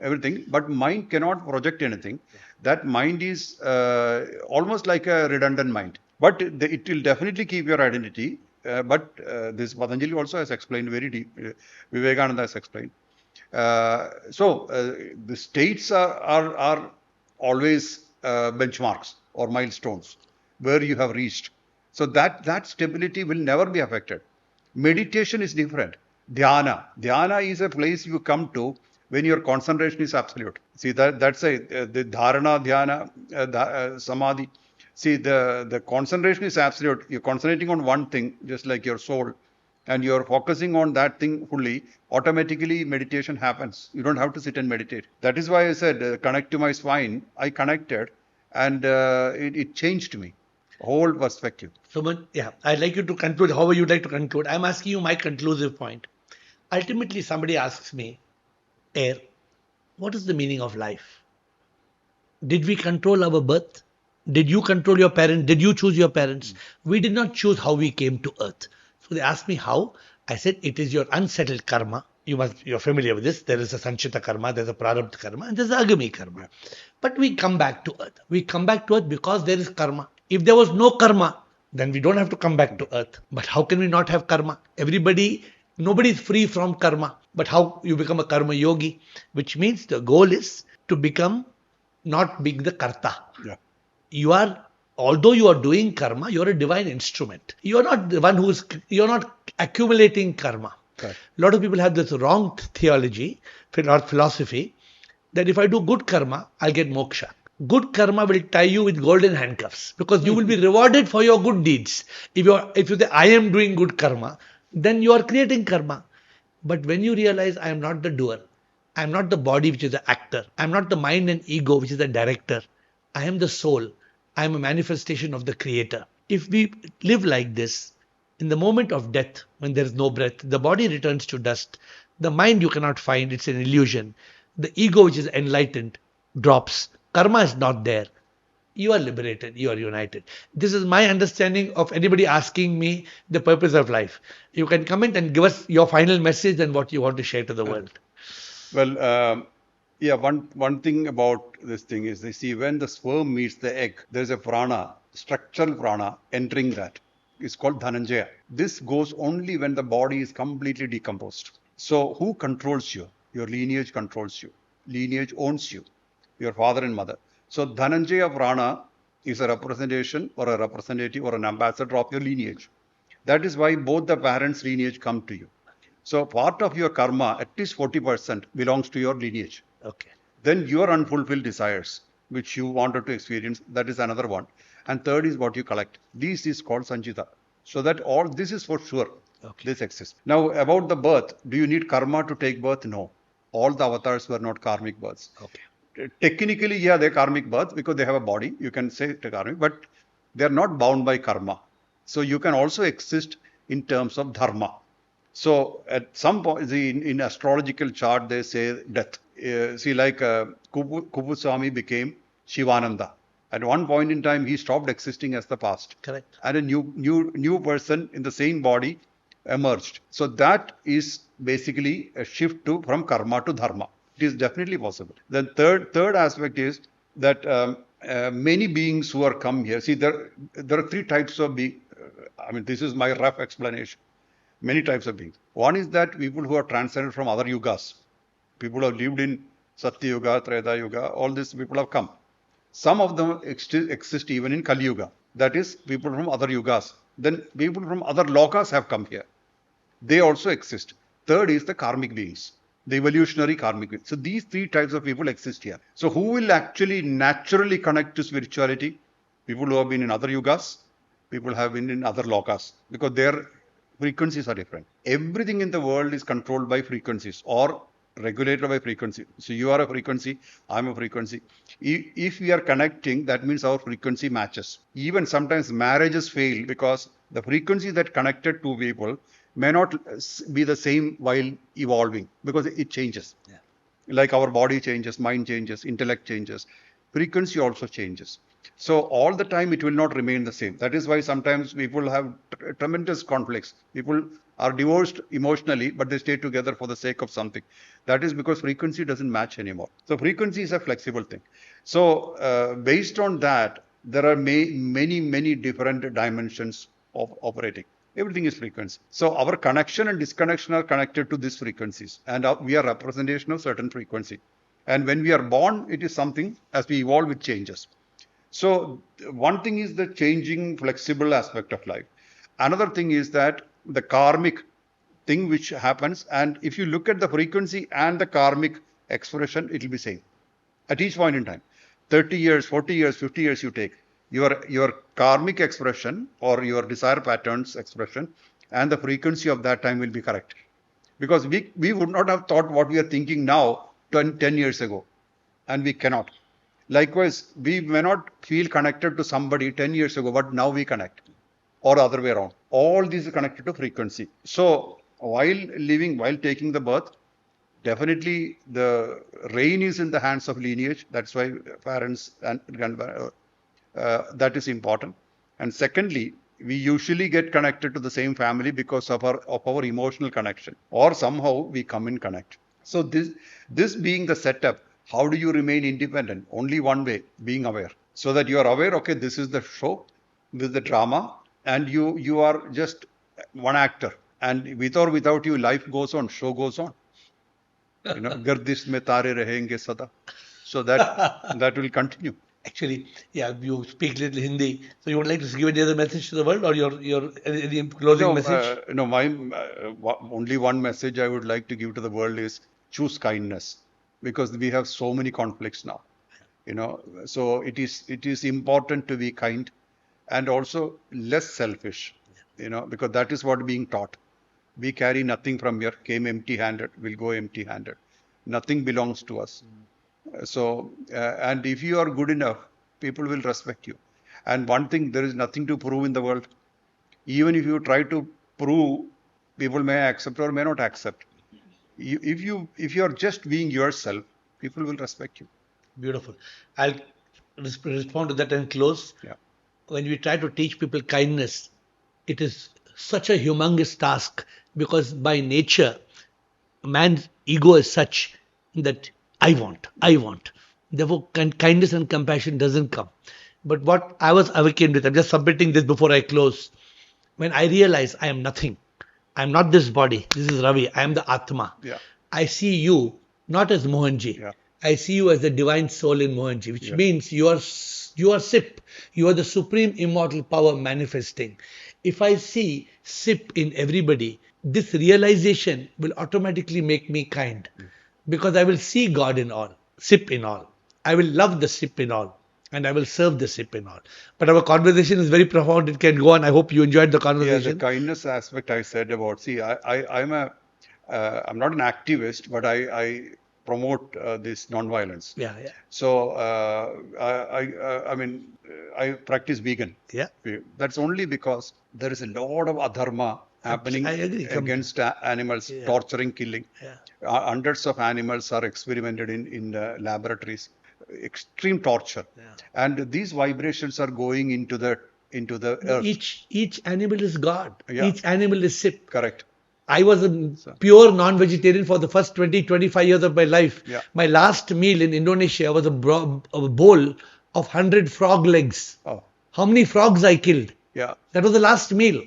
everything, but mind cannot project anything. That mind is almost like a redundant mind. But it will definitely keep your identity. But this Patanjali also has explained very deep. Vivekananda has explained. So the states are always benchmarks or milestones where you have reached. So that stability will never be affected. Meditation is different. Dhyana is a place you come to when your concentration is absolute. See, that's the dharana, dhyana, samadhi. See, the concentration is absolute. You're concentrating on one thing, just like your soul, and you're focusing on that thing fully. Automatically, meditation happens. You don't have to sit and meditate. That is why I said, connect to my spine. I connected, and it changed me, whole perspective. So, yeah, I'd like you to conclude however you'd like to conclude. I'm asking you my conclusive point. Ultimately, somebody asks me, AiR, what is the meaning of life? Did we control our birth? Did you control your parents? Did you choose your parents? We did not choose how we came to earth. So they asked me how. I said it is your unsettled karma. You're familiar with this. There is a sanchita karma, there's a prarabdha karma, and there's a agami karma. But we come back to earth. We come back to earth because there is karma. If there was no karma, then we don't have to come back to earth. But how can we not have karma? Nobody is free from karma. But how you become a karma yogi? Which means the goal is to become not being the karta. Yeah. Although you are doing karma, you are a divine instrument. You are not the one you're not accumulating karma. Correct. A lot of people have this wrong theology or philosophy that if I do good karma, I'll get moksha. Good karma will tie you with golden handcuffs because you will be rewarded for your good deeds. If you say, I am doing good karma, then you are creating karma. But when you realize I am not the doer, I am not the body which is the actor, I am not the mind and ego which is the director, I am the soul, I am a manifestation of the creator. If we live like this, in the moment of death, when there is no breath, the body returns to dust. The mind you cannot find, it's an illusion. The ego which is enlightened drops. Karma is not there. You are liberated, you are united. This is my understanding of anybody asking me the purpose of life. You can comment and give us your final message and what you want to share to the world. Well, yeah, one thing about this thing is, they see when the sperm meets the egg, there's a prana, structural prana entering that. It's called Dhananjaya. This goes only when the body is completely decomposed. So who controls you? Your lineage controls you. Lineage owns you, your father and mother. So Dhananjaya prana is a representation or a representative or an ambassador of your lineage. That is why both the parents' lineage come to you. So part of your karma, at least 40%, belongs to your lineage. Okay. Then your unfulfilled desires, which you wanted to experience, that is another one. And third is what you collect. This is called Sanchita. So that all this is for sure. Okay. This exists. Now about the birth, do you need karma to take birth? No. All the avatars were not karmic births. Okay. Technically, yeah, they're karmic births because they have a body. You can say they're karmic, but they're not bound by karma. So you can also exist in terms of dharma. So at some point, in astrological chart, they say death. Kupuswami became Shivananda. At one point in time, he stopped existing as the past. Correct. And a new person in the same body emerged. So that is basically a shift from karma to dharma. It is definitely possible. The third aspect is that many beings who are come here. See, there are three types of beings. This is my rough explanation. Many types of beings. One is that people who are transcended from other yugas. People who have lived in Satya Yuga, Treta Yuga, all these people have come. Some of them exist even in Kali Yuga. That is, people from other yugas. Then people from other lokas have come here. They also exist. Third is the karmic beings, the evolutionary karmic beings. So these three types of people exist here. So who will actually naturally connect to spirituality? People who have been in other yugas, people who have been in other lokas, because their frequencies are different. Everything in the world is controlled by frequencies or regulated by frequency. So you are a frequency, I'm a frequency. If we are connecting, that means our frequency matches. Even sometimes marriages fail because the frequency that connected two people may not be the same while evolving because it changes. Yeah. Like our body changes, mind changes, intellect changes, frequency also changes. So all the time it will not remain the same. That is why sometimes people have tremendous conflicts. People are divorced emotionally, but they stay together for the sake of something. That is because frequency doesn't match anymore. So frequency is a flexible thing. So based on that, there are many different dimensions of operating. Everything is frequency. So our connection and disconnection are connected to these frequencies, and we are representation of certain frequency. And when we are born, it is something, as we evolve, it changes. So one thing is the changing, flexible aspect of life. Another thing is that the karmic thing which happens, and if you look at the frequency and the karmic expression, it will be same at each point in time. 30 years, 40 years, 50 years you take. your karmic expression or your desire patterns expression and the frequency of that time will be correct. Because we would not have thought what we are thinking now 10 years ago, and we cannot. Likewise, we may not feel connected to somebody 10 years ago, but now we connect, or other way around. All these are connected to frequency. So while taking the birth, definitely the reign is in the hands of lineage. That's why parents and grandparents, that is important. And secondly, we usually get connected to the same family because of our emotional connection, or somehow we come in connect. So this being the setup, how do you remain independent? Only one way, being aware. So that you are aware, okay, this is the show, this is the drama, and you are just one actor. And with or without you, life goes on, show goes on. Gardish mein tare rahenge sada. So that will continue. Actually, yeah, you speak little Hindi. So you would like to give any other message to the world, or your any closing message? No, my only one message I would like to give to the world is choose kindness, because we have so many conflicts now. So it is important to be kind, and also less selfish. Because that is what being taught. We carry nothing from here, came empty-handed, will go empty-handed. Nothing belongs to us. So, and if you are good enough, people will respect you. And one thing, there is nothing to prove in the world. Even if you try to prove, people may accept or may not accept. If you are just being yourself, people will respect you. Beautiful. I'll respond to that and close. Yeah. When we try to teach people kindness, it is such a humongous task, because by nature, man's ego is such that I want. Therefore, kindness and compassion doesn't come. But what I was awakened with, I'm just submitting this before I close. When I realize I am nothing, I'm not this body. This is Ravi. I am the Atma. Yeah. I see you not as Mohanji. Yeah. I see you as the divine soul in Mohanji, which Yeah. means you are SIP. You are the supreme immortal power manifesting. If I see SIP in everybody, this realization will automatically make me kind, because I will see God in all, SIP in all. I will love the SIP in all, and I will serve the SIP in all. But our conversation is very profound. It can go on. I hope you enjoyed the Yeah, conversation. the kindness aspect I said about. See, I'm not an activist, but I promote this non-violence. Yeah. So I mean, I practice vegan. Yeah. That's only because there is a lot of adharma happening I agree. against animals, Yeah. torturing, killing. Yeah. Hundreds of animals are experimented in laboratories. Extreme torture, Yeah. and these vibrations are going into the earth. Each animal is God. Yeah. Each animal is SIP. Correct. I was a pure non-vegetarian for the first 20-25 years of my life. Yeah. My last meal in Indonesia was a bowl of 100 frog legs. Oh, How many frogs I killed? yeah. That was the last meal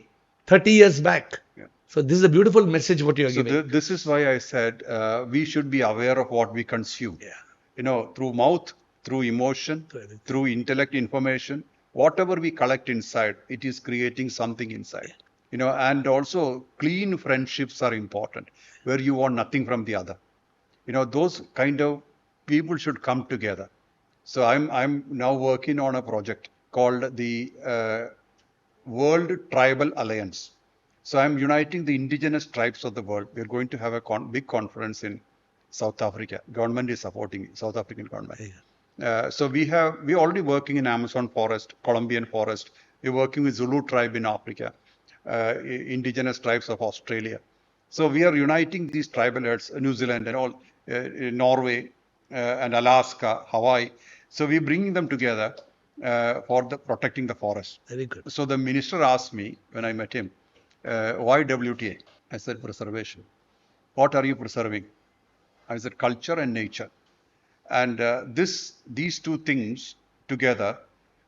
30 years back. Yeah. So this is a beautiful message what you are So giving. this is why I said we should be aware of what we consume. Yeah. Through mouth, through emotion, Through everything. through intellect, information, whatever we collect inside, it is creating something inside. And also clean friendships are important, where you want nothing from the other. Those kind of people should come together. So I'm now working on a project called the World Tribal Alliance. So I'm uniting the indigenous tribes of the world. We're going to have a big conference in South Africa. Government is supporting it, South African government. So we're already working in Amazon forest, Colombian forest. We're working with Zulu tribe in Africa, indigenous tribes of Australia. So we are uniting these tribal herds, New Zealand and all, Norway and Alaska, Hawaii. So we're bringing them together for protecting the forest. Very good. So the minister asked me when I met him, why WTA? I said preservation. What are you preserving? I said culture and nature. And these two things together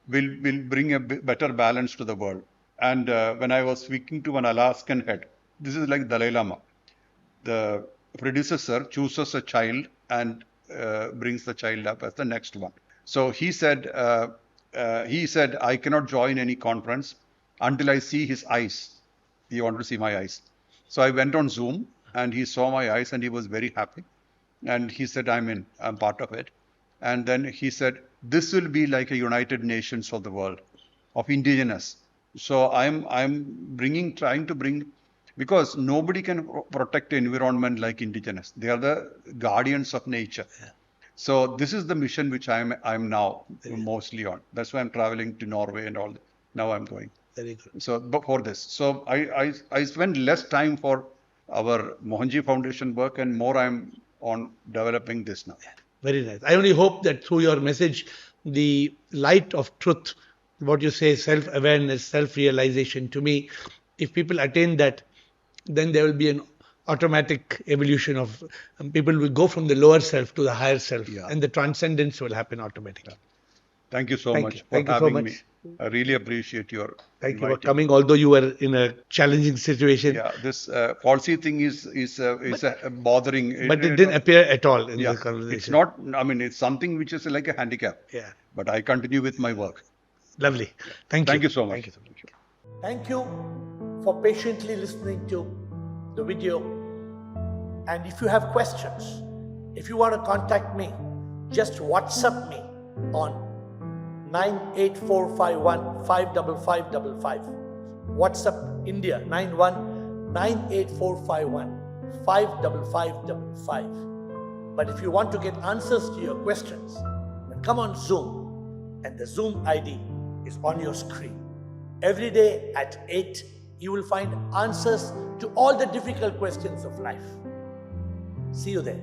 will bring a better balance to the world. And when I was speaking to an Alaskan head, this is like Dalai Lama. The predecessor chooses a child and brings the child up as the next one. So he said, I cannot join any conference until I see his eyes. He wanted to see my eyes. So I went on Zoom and he saw my eyes and he was very happy. And he said, I'm part of it. And then he said, this will be like a United Nations of the world, of indigenous. So I'm trying to bring, because nobody can protect the environment like indigenous. They are the guardians of nature. Yeah. So this is the mission which I'm now mostly on. That's why I'm traveling to Norway and all. Now I'm going. Very good. So for this, so I spend less time for our Mohanji Foundation work and more I'm on developing this now. Very nice. I only hope that through your message, the light of truth, what you say, self-awareness, self-realization, to me, if people attain that, then there will be an automatic evolution of people will go from the lower self to the higher self, Yeah. and the transcendence will happen automatically. Thank you so Thank much you. for Thank you so having much. me. I really appreciate your Thank you for inviting. coming, although you were in a challenging situation. Yeah, this falsy thing is bothering. But it didn't appear at all in Yeah, the conversation. it's not. I mean, it's something which is like a handicap. Yeah. But I continue with my work. Lovely. Thank you. Thank you so much. Thank you so much. Thank you for patiently listening to the video. And if you have questions, if you want to contact me, just WhatsApp me on 98451 55555. WhatsApp India 919845155555. 55555. But if you want to get answers to your questions, then come on Zoom, and the Zoom ID is on your screen. Every day at 8, you will find answers to all the difficult questions of life. See you there.